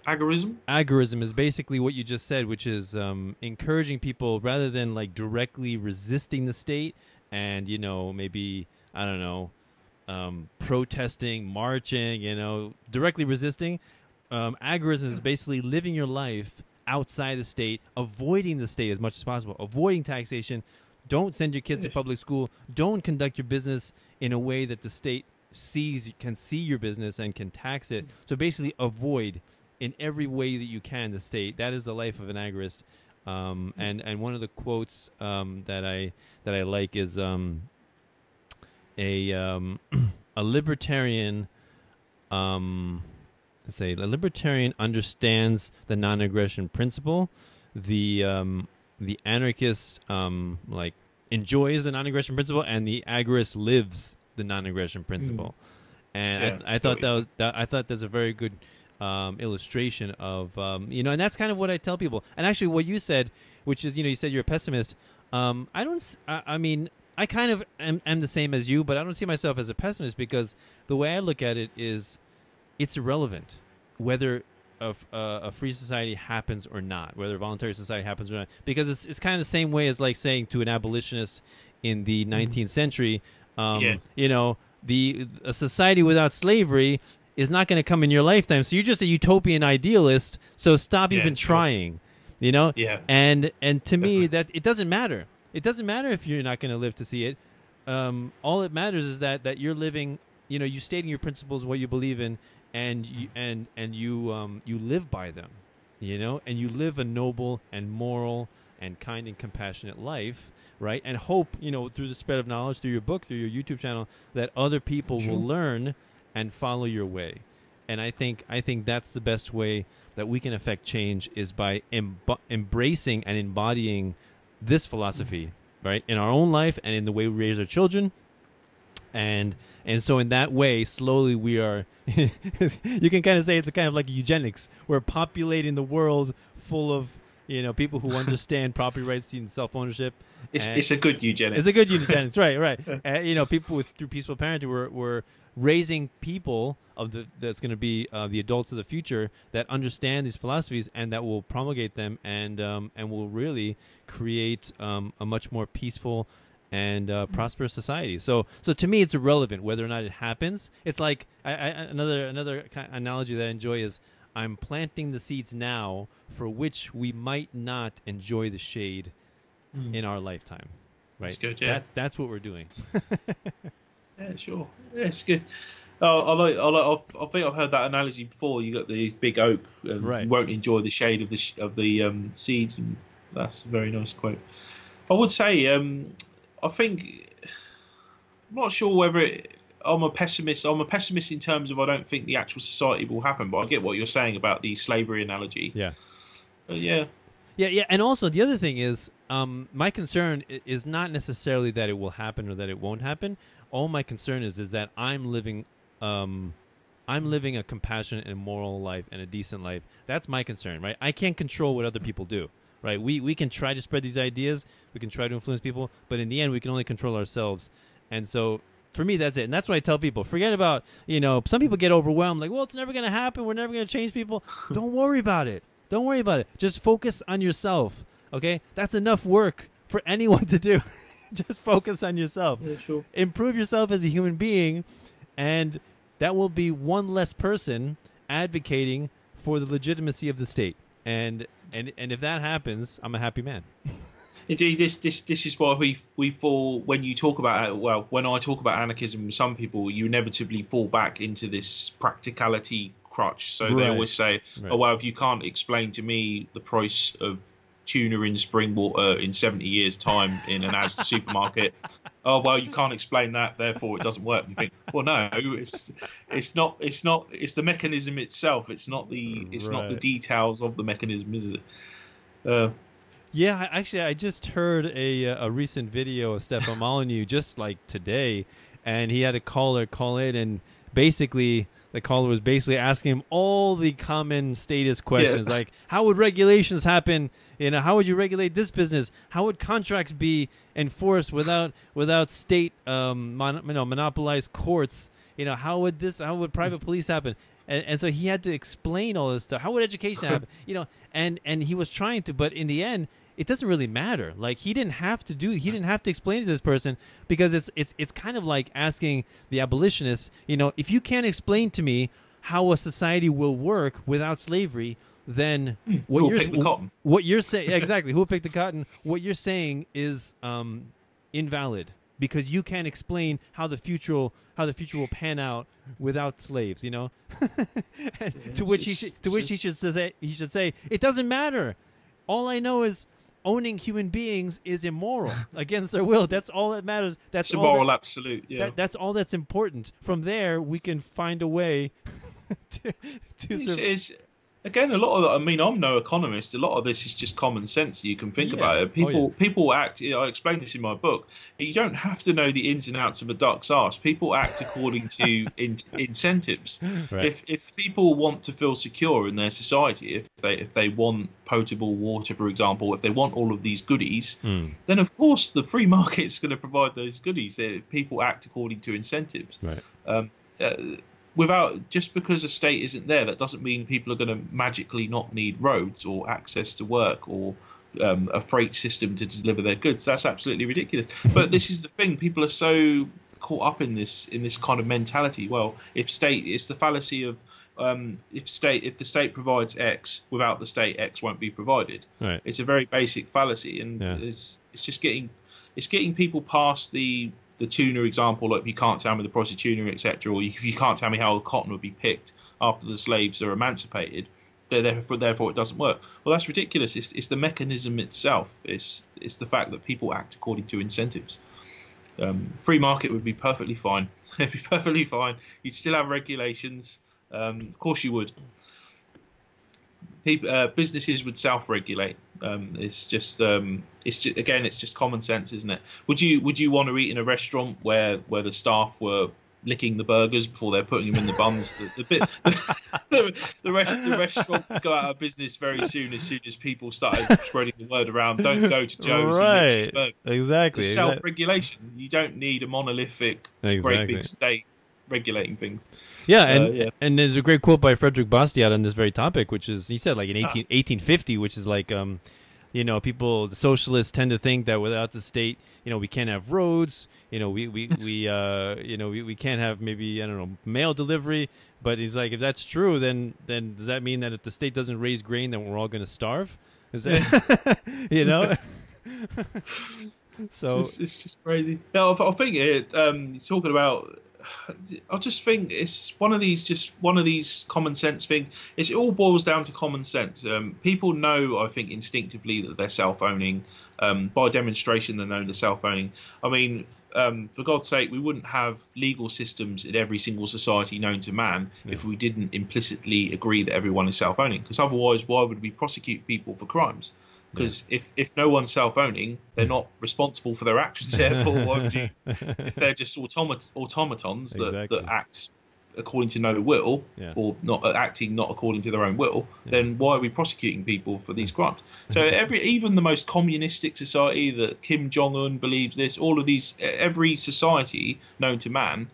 Agorism? Agorism is basically what you just said, which is encouraging people rather than like directly resisting the state and, you know, maybe, I don't know, protesting, marching, you know, directly resisting. Agorism is basically living your life outside the state, avoiding the state as much as possible, avoiding taxation. Don't send your kids to public school. Don't conduct your business in a way that the state can see your business and can tax it. So basically avoid in every way that you can the state. That is the life of an agorist. And one of the quotes that I like is a libertarian let's say a libertarian understands the non-aggression principle. The anarchist like enjoys the non-aggression principle, and the agorist lives the non-aggression principle. And I thought that's a very good illustration of you know, and that's kind of what I tell people. And actually, what you said, which is, you know, you said you're a pessimist. I mean, I kind of am the same as you, but I don't see myself as a pessimist, because the way I look at it is, it's irrelevant whether a free society happens or not, whether a voluntary society happens or not, because it's kind of the same way as like saying to an abolitionist in the 19th century, you know, a society without slavery is not going to come in your lifetime. So you're just a utopian idealist. So stop even trying, you know? And to me, that it doesn't matter. It doesn't matter if you're not going to live to see it. All that matters is that you're living, you know, you stating your principles, what you believe in, and you live by them, you know, and you live a noble and moral and kind and compassionate life, right? And hope, you know, through the spread of knowledge, through your book, through your YouTube channel, that other people will learn and follow your way. And I think that's the best way that we can affect change, is by embracing and embodying this philosophy, right, in our own life and in the way we raise our children, And so in that way, slowly we are, you can kind of say it's a kind of like eugenics. We're populating the world full of, people who understand property rights and self-ownership. It's a good eugenics. It's a good eugenics, right. People through peaceful parenting, we're raising people that's going to be the adults of the future that understand these philosophies and that will promulgate them and will really create a much more peaceful and prosperous society. So to me, it's irrelevant whether or not it happens. It's like another kind of analogy that I enjoy is I'm planting the seeds now for which we might not enjoy the shade in our lifetime. Right? That's good. Yeah, that's what we're doing. Yeah, sure. Yeah, it's good. I think I've heard that analogy before. You got the big oak, and right. You won't enjoy the shade of the seeds, and that's a very nice quote. I would say, I think, I'm not sure whether I'm a pessimist. I'm a pessimist in terms of I don't think the actual society will happen, but I get what you're saying about the slavery analogy. Yeah. Yeah. Yeah, and also the other thing is, my concern is not necessarily that it will happen or that it won't happen. All my concern is that I'm living a compassionate and moral life and a decent life. That's my concern, right? I can't control what other people do, right? We can try to spread these ideas, we can try to influence people, but in the end, we can only control ourselves. And so, for me, that's it. And that's what I tell people. Forget about, some people get overwhelmed, like, well, it's never going to happen. We're never going to change people. Don't worry about it. Don't worry about it. Just focus on yourself, okay? That's enough work for anyone to do. Just focus on yourself. Yeah, sure. Improve yourself as a human being, and that will be one less person advocating for the legitimacy of the state. And if that happens, I'm a happy man. Indeed, this is why we fall when you talk about when I talk about anarchism with some people, you inevitably fall back into this practicality crutch. So they always say, right. "Oh well, if you can't explain to me the price of tuna in spring water in 70 years' time in an Asda supermarket, oh well, you can't explain that, therefore it doesn't work." And you think, well, no, it's not. It's the mechanism itself. It's not the details of the mechanism, is it? Yeah, actually, I just heard a recent video of Stefan Molyneux just like today, and he had a caller call in, and basically the caller was basically asking him all the common status questions, like how would regulations happen? How would you regulate this business? How would contracts be enforced without state monopolized courts? How would private police happen? And so he had to explain all this stuff. How would education happen? And he was trying to, but in the end, it doesn't really matter. Like he didn't have to explain it to this person, because it's kind of like asking the abolitionists, if you can't explain to me how a society will work without slavery, then what you're saying exactly, who will pick the cotton? What you're saying is invalid, because you can't explain how the future will pan out without slaves. To which he should say it doesn't matter. All I know is owning human beings is immoral against their will. That's all that matters. That's it's a moral absolute. Yeah, that's all that's important. From there, we can find a way to survive. Again, a lot of that, I'm no economist. A lot of this is just common sense. You can think about it. People act. I explain this in my book. You don't have to know the ins and outs of a duck's arse. People act according to incentives. Right. If people want to feel secure in their society, if they want potable water, for example, if they want all of these goodies, then of course the free market's going to provide those goodies. People act according to incentives. Right. Just because a state isn't there, that doesn't mean people are going to magically not need roads or access to work or a freight system to deliver their goods. That's absolutely ridiculous. But this is the thing: people are so caught up in this kind of mentality. Well, it's the fallacy of if the state provides X, without the state X won't be provided. Right. It's a very basic fallacy, and it's just getting people past the tuna example, like you can't tell me the price of tuna, etc., or if you can't tell me how cotton would be picked after the slaves are emancipated, therefore it doesn't work. Well, that's ridiculous. It's the mechanism itself. It's the fact that people act according to incentives. Free market would be perfectly fine. It'd be perfectly fine. You'd still have regulations. Of course you would. businesses would self-regulate. It's just again, it's just common sense, isn't it? Would you want to eat in a restaurant where the staff were licking the burgers before they're putting them in the buns? The restaurant would go out of business very soon as people started spreading the word around. Don't go to Joe's and Rich's Burger. Exactly. It's self-regulation. You don't need a monolithic, great big state regulating things. And there's a great quote by Frederic Bastiat on this very topic, which is, he said, like in 1850, which is like, the socialists tend to think that without the state, we can't have roads, we can't have, maybe, I don't know, mail delivery. But he's like, if that's true, then does that mean that if the state doesn't raise grain, then we're all going to starve? Is that, So it's just crazy. No, I think he's talking about. I just think it's one of these common sense things. It all boils down to common sense. People know, I think, instinctively that they're self-owning. By demonstration, they know they're self-owning. I mean, for God's sake, we wouldn't have legal systems in every single society known to man if we didn't implicitly agree that everyone is self-owning. Because otherwise, why would we prosecute people for crimes? Because if no one's self-owning, they're not responsible for their actions. Therefore, why would you? If they're just automatons that act according to no will, or not acting not according to their own will, then why are we prosecuting people for these crimes? So even the most communistic society that Kim Jong-un believes this, all of these, every society known to man,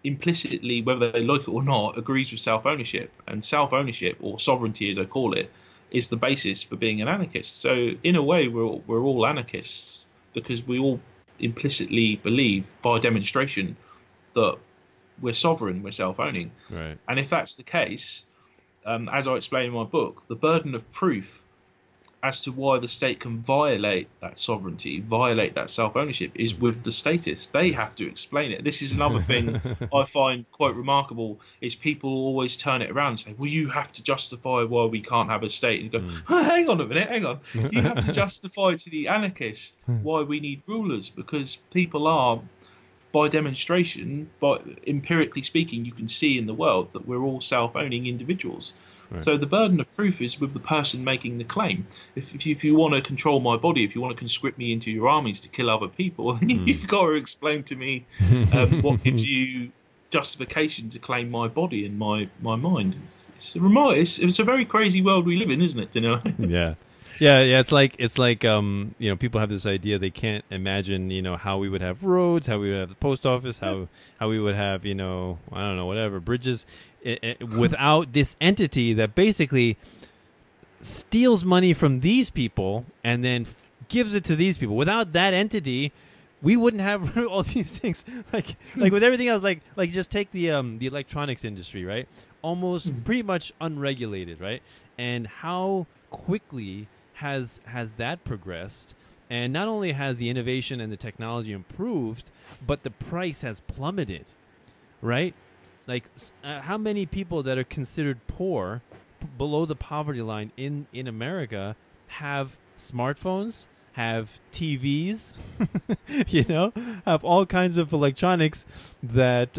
implicitly, whether they like it or not, agrees with self-ownership. And self-ownership, or sovereignty as I call it, is the basis for being an anarchist. So in a way, we're all anarchists because we all implicitly believe by demonstration that we're sovereign, we're self-owning. Right. And if that's the case, as I explain in my book, the burden of proof as to why the state can violate that sovereignty, violate that self-ownership, is with the statists. They have to explain it. This is another thing I find quite remarkable, is people always turn it around and say, well, you have to justify why we can't have a state. And you go, oh, hang on a minute, hang on. You have to justify to the anarchist why we need rulers, because people are, by demonstration, by empirically speaking, you can see in the world that we're all self-owning individuals. Right. So the burden of proof is with the person making the claim. If you want to control my body, if you want to conscript me into your armies to kill other people, then you've got to explain to me what gives you justification to claim my body and my mind. It's a very crazy world we live in, isn't it, Danilo? Yeah, it's like people have this idea they can't imagine, how we would have roads, how we would have the post office, how we would have, I don't know, whatever, bridges, without this entity that basically steals money from these people and then gives it to these people. Without that entity, we wouldn't have all these things. Like with everything else, like just take the electronics industry, right? Almost pretty much unregulated, right? And how quickly has that progressed? And not only has the innovation and the technology improved, but the price has plummeted, right? Like how many people that are considered poor, below the poverty line in America, have smartphones, have TVs, have all kinds of electronics that,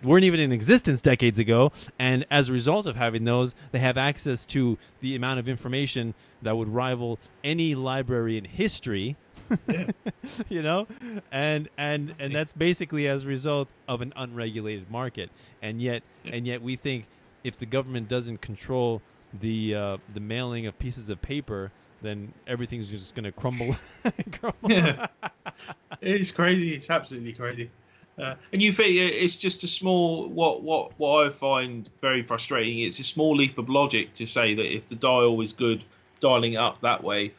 weren't even in existence decades ago, and as a result of having those, they have access to the amount of information that would rival any library in history. And that's basically as a result of an unregulated market. And yet we think if the government doesn't control the mailing of pieces of paper, then everything's just going to crumble. Yeah. It's crazy. It's absolutely crazy. And you think it's just a small, what I find very frustrating, it's a small leap of logic to say that if the dial is good, dialing it up that way,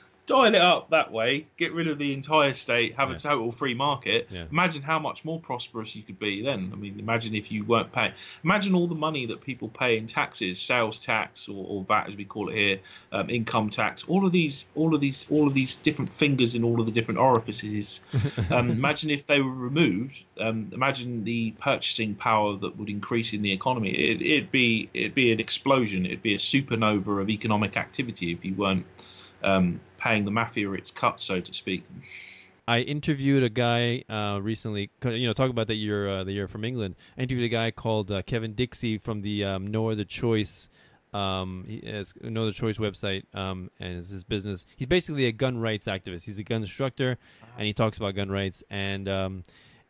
get rid of the entire state, have a total free market. Imagine how much more prosperous you could be then. I mean, imagine if you weren't paying. Imagine all the money that people pay in taxes, sales tax or VAT as we call it here, income tax. All of these different fingers in all of the different orifices. Imagine if they were removed. Imagine the purchasing power that would increase in the economy. It'd be an explosion. It'd be a supernova of economic activity if you weren't paying the mafia its cut, so to speak. I interviewed a guy recently. Talk about that you're from England. I interviewed a guy called Kevin Dixie from the No Other Choice He has another choice website, and it's his business. He's basically a gun rights activist. He's a gun instructor, and he talks about gun rights. And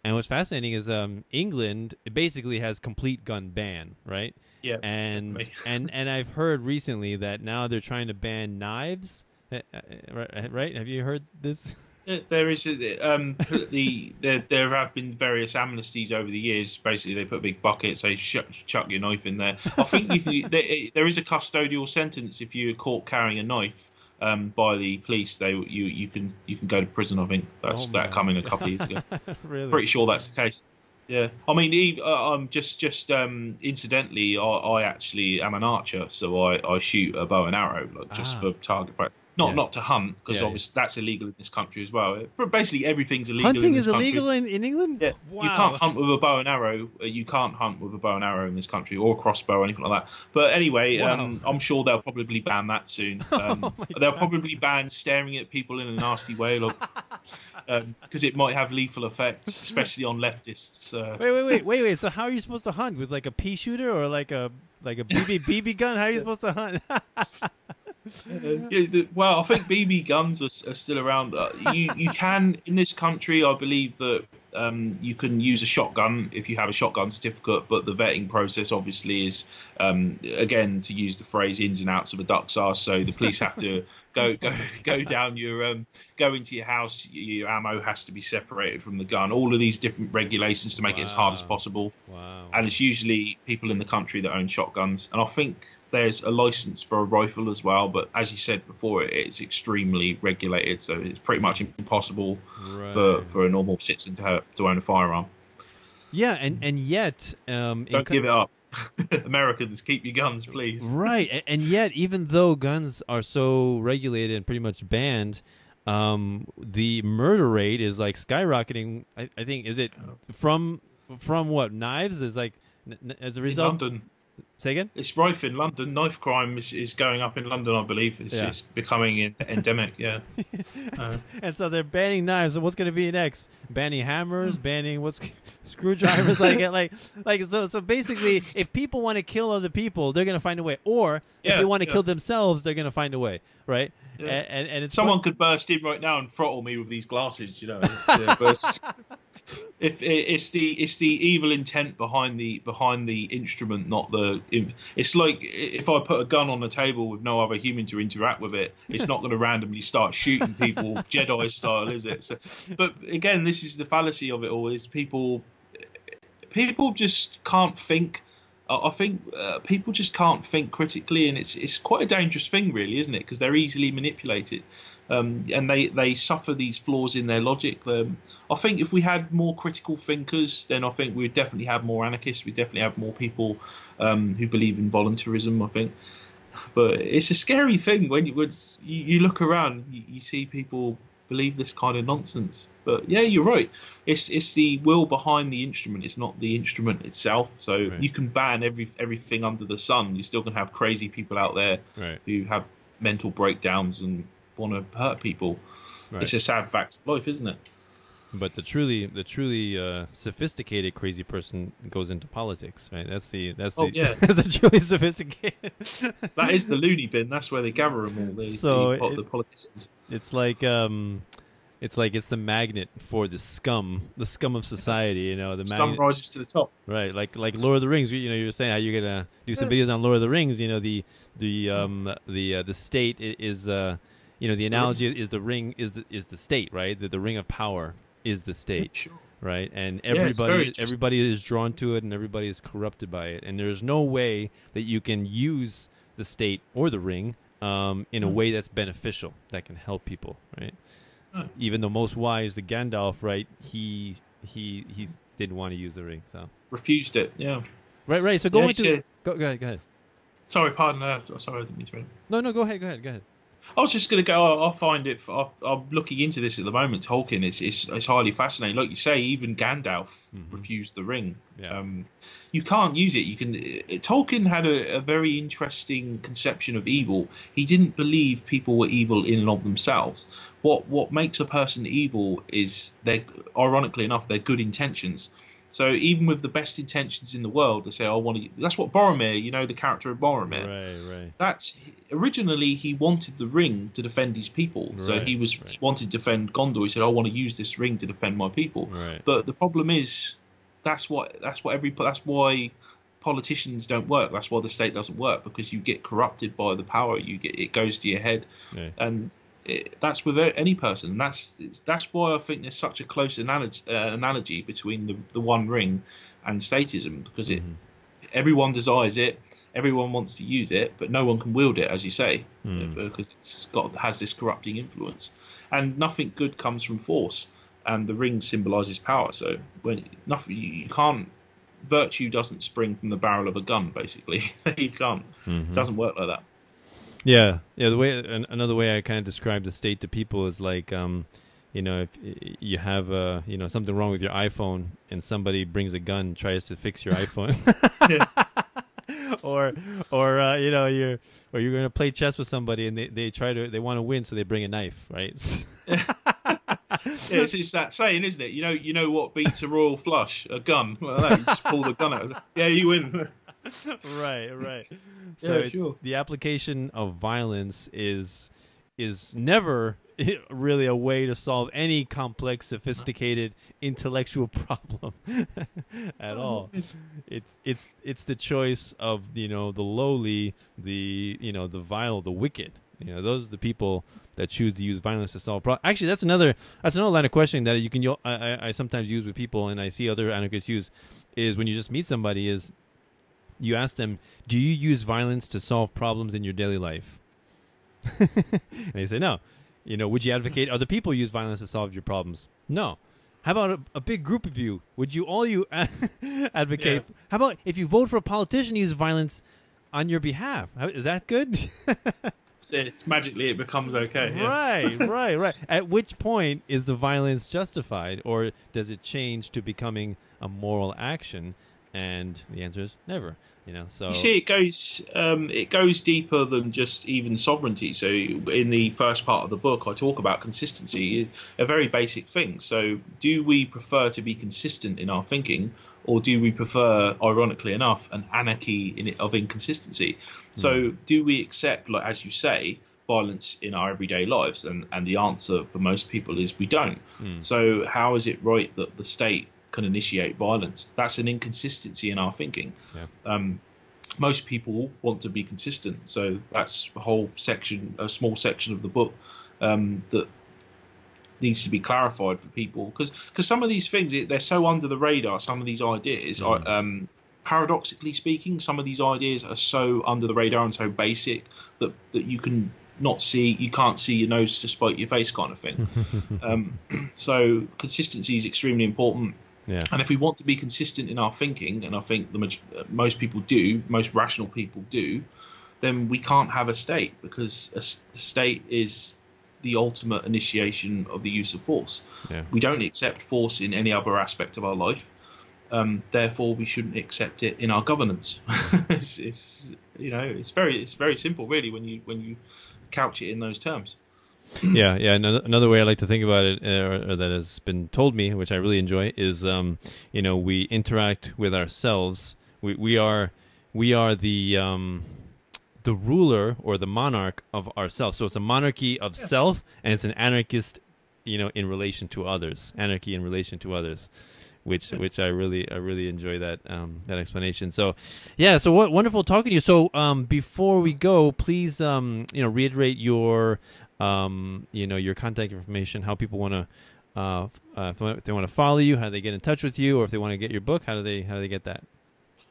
what's fascinating is England basically has complete gun ban, right? Yeah. And I've heard recently that now they're trying to ban knives. Right? Have you heard this? There is there have been various amnesties over the years. Basically, they put a big bucket, say chuck your knife in there. I think there is a custodial sentence if you're caught carrying a knife by the police. You can go to prison. I think that coming a couple of years ago. Really? Pretty sure that's the case. Yeah, I mean, I'm just incidentally, I actually am an archer, so I shoot a bow and arrow, like just for target practice. Not to hunt, because obviously that's illegal in this country as well. But basically, everything's illegal. Hunting in this is country. illegal in England? Yeah, wow. You can't hunt with a bow and arrow. You can't hunt with a bow and arrow in this country, or a crossbow or anything like that. But anyway, I'm sure they'll probably ban that soon. They'll probably ban staring at people in a nasty way, because it might have lethal effects, especially on leftists. Wait. So how are you supposed to hunt, with like a pea shooter or like a BB gun? How are you supposed to hunt? Well, I think BB guns are still around. You can, in this country, I believe that you can use a shotgun if you have a shotgun certificate, but the vetting process obviously is, again, to use the phrase, ins and outs of a duck's arse. So the police have to go down go into your house. Your ammo has to be separated from the gun. All of these different regulations to make it as hard as possible. Wow. And And it's usually people in the country that own shotguns. And I think there's a license for a rifle as well, but as you said before, it's extremely regulated, so it's pretty much impossible for a normal citizen to own a firearm. Yeah, and yet don't give it up. Americans, keep your guns, please. Right, and yet, even though guns are so regulated and pretty much banned, the murder rate is like skyrocketing. I think, is it from what, knives? Is like as a result. In London. Say again? It's rife in London. Knife crime is going up in London, I believe. It's becoming endemic, yeah. And so they're banning knives. So what's going to be next? Banning hammers, banning screwdrivers, so basically, if people want to kill other people, they're going to find a way. Or if they want to kill themselves, they're going to find a way, right? Yeah. And it's someone could burst in right now and throttle me with these glasses, you know. It's the evil intent behind the instrument, not the. It's like if I put a gun on the table with no other human to interact with it, it's not going to randomly start shooting people Jedi style, is it? So, but again, this is the fallacy of it all: is people just can't think. I think people just can't think critically, and it's quite a dangerous thing, really, isn't it? Because they're easily manipulated, and they suffer these flaws in their logic. I think if we had more critical thinkers, then I think we'd definitely have more anarchists. We'd definitely have more people who believe in voluntarism, I think. But it's a scary thing when you look around, you see people believe this kind of nonsense. But yeah, you're right. It's the will behind the instrument. It's not the instrument itself. So you can ban everything under the sun. You're still going to have crazy people out there who have mental breakdowns and want to hurt people. It's a sad fact of life, isn't it? But the truly sophisticated crazy person goes into politics, right? That's the that's the truly sophisticated. That is the loony bin. That's where they gather them all. The politicians. It's like it's the magnet for the scum of society. You know, the scum rises to the top. Right, like Lord of the Rings. You know, you were saying how you're gonna do some videos on Lord of the Rings. You know, the state is the analogy is the ring is the state, right? The ring of power is the state, right? And everybody is drawn to it, and everybody is corrupted by it. And there's no way that you can use the state or the ring in a way that's beneficial, that can help people, right? Even the most wise, the Gandalf, right? He didn't want to use the ring, so refused it. Yeah. Right. So go ahead. Sorry, pardon. Sorry, I didn't mean to. No. Go ahead. I was just going to go. I find it. I'm looking into this at the moment. Tolkien. It's highly fascinating. Like you say, even Gandalf refused the ring. Yeah. You can't use it. You can. Tolkien had a very interesting conception of evil. He didn't believe people were evil in and of themselves. What makes a person evil is ironically enough, their good intentions. So even with the best intentions in the world, they say, "I want to." That's what Boromir, you know, the character of Boromir. Right. That's originally he wanted the ring to defend his people. So he wanted to defend Gondor. He said, "I want to use this ring to defend my people." Right. But the problem is, that's why politicians don't work. That's why the state doesn't work, because you get corrupted by the power. It goes to your head, and that's with any person. And that's why I think there's such a close analogy between the One Ring and statism, because everyone desires it, everyone wants to use it, but no one can wield it, as you say, because has this corrupting influence, and nothing good comes from force. And the ring symbolizes power. So you can't. Virtue doesn't spring from the barrel of a gun, basically. You can't. It doesn't work like that. Yeah. Another way I kind of describe the state to people is like, you know, if you have you know, something wrong with your iPhone and somebody brings a gun and tries to fix your iPhone, or you know, you're going to play chess with somebody and they want to win, so they bring a knife, right? Yeah, it's that saying, isn't it? You know what beats a royal flush? A gun. Like that. You just pull the gun out. Yeah, you win. Right. So yeah, sure. The application of violence is never really a way to solve any complex, sophisticated intellectual problem at all. It's the choice of, you know, the lowly, the, you know, the vile, the wicked. You know, those are the people that choose to use violence to solve problems. Actually, that's another line of questioning that you can I sometimes use with people, and I see other anarchists use, is when you just meet somebody, is you ask them, do you use violence to solve problems in your daily life? And they say no. You know, would you advocate other people use violence to solve your problems? No. How about a big group of you? Would you all advocate? Yeah. How about if you vote for a politician use violence on your behalf? Is that good? So magically it becomes okay. Yeah. Right. At which point is the violence justified, or does it change to becoming a moral action? And the answer is never. You know, so you see, it goes deeper than just even sovereignty. So in the first part of the book, I talk about consistency, a very basic thing. So do we prefer to be consistent in our thinking, or do we prefer, ironically enough, an anarchy of inconsistency? So do we accept, like as you say, violence in our everyday lives? And the answer for most people is we don't. So how is it right that the state can initiate violence? That's an inconsistency in our thinking. Most people want to be consistent, so that's a whole section, a small section of the book that needs to be clarified for people, because some of these things, they're so under the radar. Some of these ideas are, paradoxically speaking, some of these ideas are so under the radar and so basic that you can't see your nose to spite your face, kind of thing. So consistency is extremely important. Yeah. And if we want to be consistent in our thinking, and I think most people do, most rational people do, then we can't have a state, because the state is the ultimate initiation of the use of force. Yeah. We don't accept force in any other aspect of our life. Therefore, we shouldn't accept it in our governance. It's very simple, really, when you couch it in those terms. Yeah. Another way I like to think about it, or that has been told me, which I really enjoy, is we interact with ourselves. We are the ruler or the monarch of ourselves. So it's a monarchy of self, and it's an anarchist, in relation to others. Anarchy in relation to others, which I really enjoy that explanation. So so what wonderful talking to you. So before we go, please reiterate your your contact information, how people want to if they want to follow you, how they get in touch with you, or if they want to get your book, how do they get that?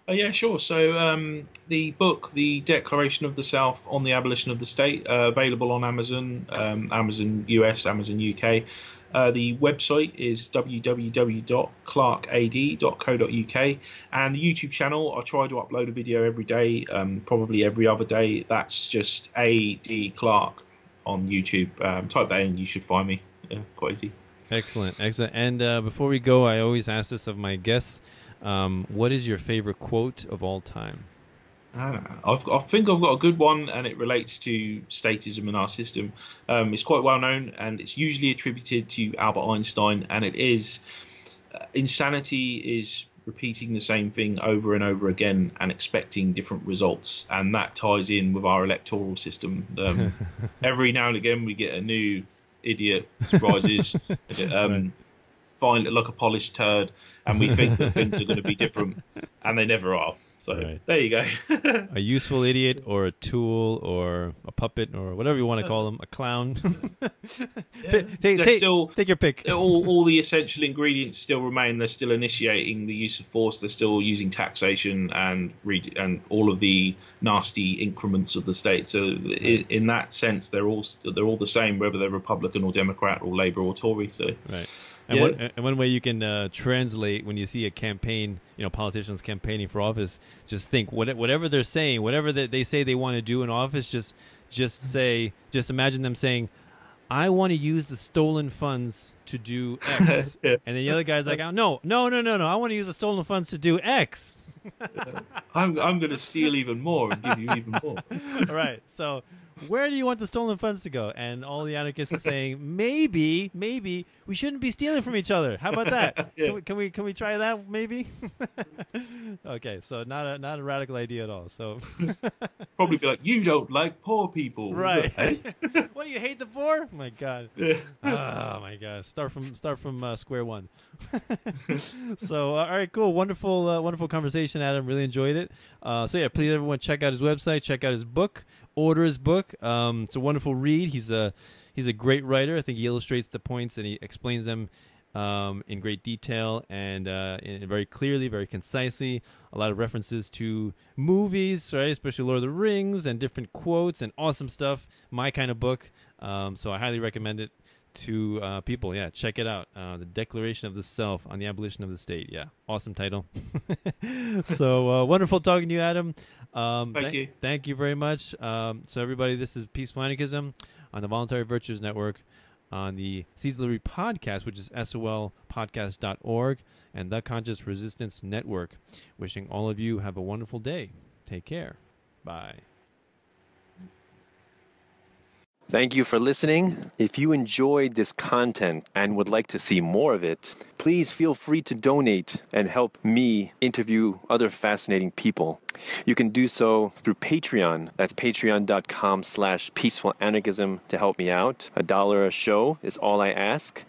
Yeah, sure. So the book, The Declaration of the South on the Abolition of the State, available on Amazon, Amazon US, Amazon UK. The website is www.clarkead.co.uk, and the YouTube channel, I try to upload a video every day, probably every other day. That's just A.D. Clarke on YouTube. Type that in, you should find me. Quite easy. Excellent. And before we go, I always ask this of my guests. What is your favorite quote of all time? I think I've got a good one, and it relates to statism in our system. It's quite well known, and it's usually attributed to Albert Einstein, and it is: insanity is repeating the same thing over and over again and expecting different results, and that ties in with our electoral system. Every now and again we get a new idiot surprises, find it like a polished turd, and we think that things are going to be different, and they never are. So there you go. A useful idiot, or a tool, or a puppet, or whatever you want to call them, a clown. Take your pick. All the essential ingredients still remain. They're still initiating the use of force. They're still using taxation and all of the nasty increments of the state. So in that sense, they're all the same, whether they're Republican or Democrat or Labour or Tory. So And one way you can translate when you see a campaign, politicians campaigning for office, just think whatever they're saying, whatever they say they want to do in office, just imagine them saying, I want to use the stolen funds to do X. And then the other guy's like, no, I want to use the stolen funds to do X. I'm going to steal even more and give you even more. All right. So where do you want the stolen funds to go? And all the anarchists are saying, maybe we shouldn't be stealing from each other. How about that? Can we try that? Maybe. Okay. So not a radical idea at all. So probably be like, you don't like poor people, right? What, do you hate the poor? Oh my God. Oh my God. Start from square one. So all right, cool, wonderful conversation, Adam. Really enjoyed it. So yeah, please everyone check out his website, check out his book, order his book. It's a wonderful read. He's a great writer. I think he illustrates the points and he explains them in great detail and very clearly, very concisely. A lot of references to movies, right? Especially Lord of the Rings, and different quotes and awesome stuff. My kind of book. So I highly recommend it to people. Yeah, check it out. The Declaration of the Self on the Abolition of the State. Yeah, awesome title. So wonderful talking to you, Adam. Thank you very much. So everybody, this is Peaceful Anarchism on the Voluntary Virtues Network, on the Seeds of Liberty podcast, which is solpodcast.org, and the Conscious Resistance Network. Wishing all of you have a wonderful day. Take care. Bye. Thank you for listening. If you enjoyed this content and would like to see more of it, please feel free to donate and help me interview other fascinating people. You can do so through Patreon. That's patreon.com/peacefulanarchism to help me out. $1 a show is all I ask.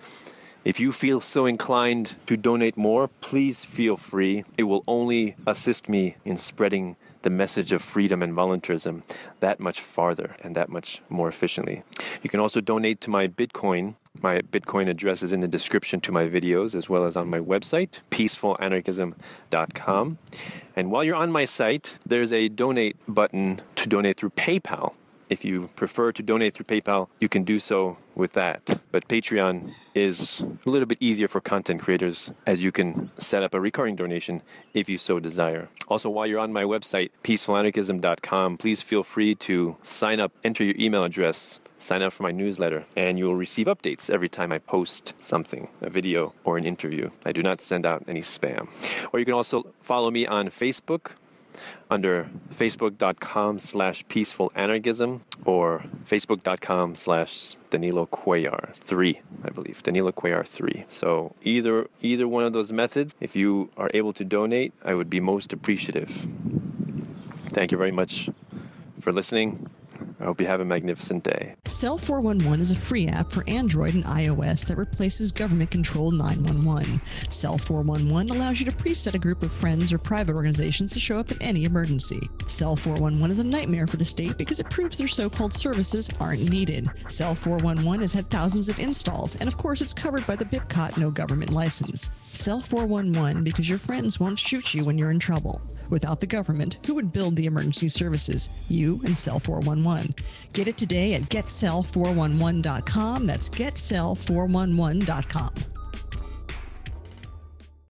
If you feel so inclined to donate more, please feel free. It will only assist me in spreading the message of freedom and voluntarism that much farther and that much more efficiently. You can also donate to my Bitcoin. My Bitcoin address is in the description to my videos, as well as on my website, peacefulanarchism.com. And while you're on my site, there's a donate button to donate through PayPal. If you prefer to donate through PayPal, you can do so with that. But Patreon is a little bit easier for content creators, as you can set up a recurring donation if you so desire. Also, while you're on my website, peacefulanarchism.com, please feel free to sign up, enter your email address, sign up for my newsletter, and you will receive updates every time I post something, a video or an interview. I do not send out any spam. Or you can also follow me on Facebook under facebook.com/peacefulanarchism or facebook.com/Danilo Cuellar 3, I believe, Danilo Cuellar 3. So either one of those methods, if you are able to donate, I would be most appreciative. Thank you very much for listening. I hope you have a magnificent day. Cell 411 is a free app for Android and iOS that replaces government-controlled 911. Cell 411 allows you to preset a group of friends or private organizations to show up in any emergency. Cell 411 is a nightmare for the state because it proves their so-called services aren't needed. Cell 411 has had thousands of installs, and of course it's covered by the BIPCOT no government license. Cell 411 because your friends won't shoot you when you're in trouble. Without the government, who would build the emergency services? You and Cell 411. Get it today at getcell411.com. That's getcell411.com.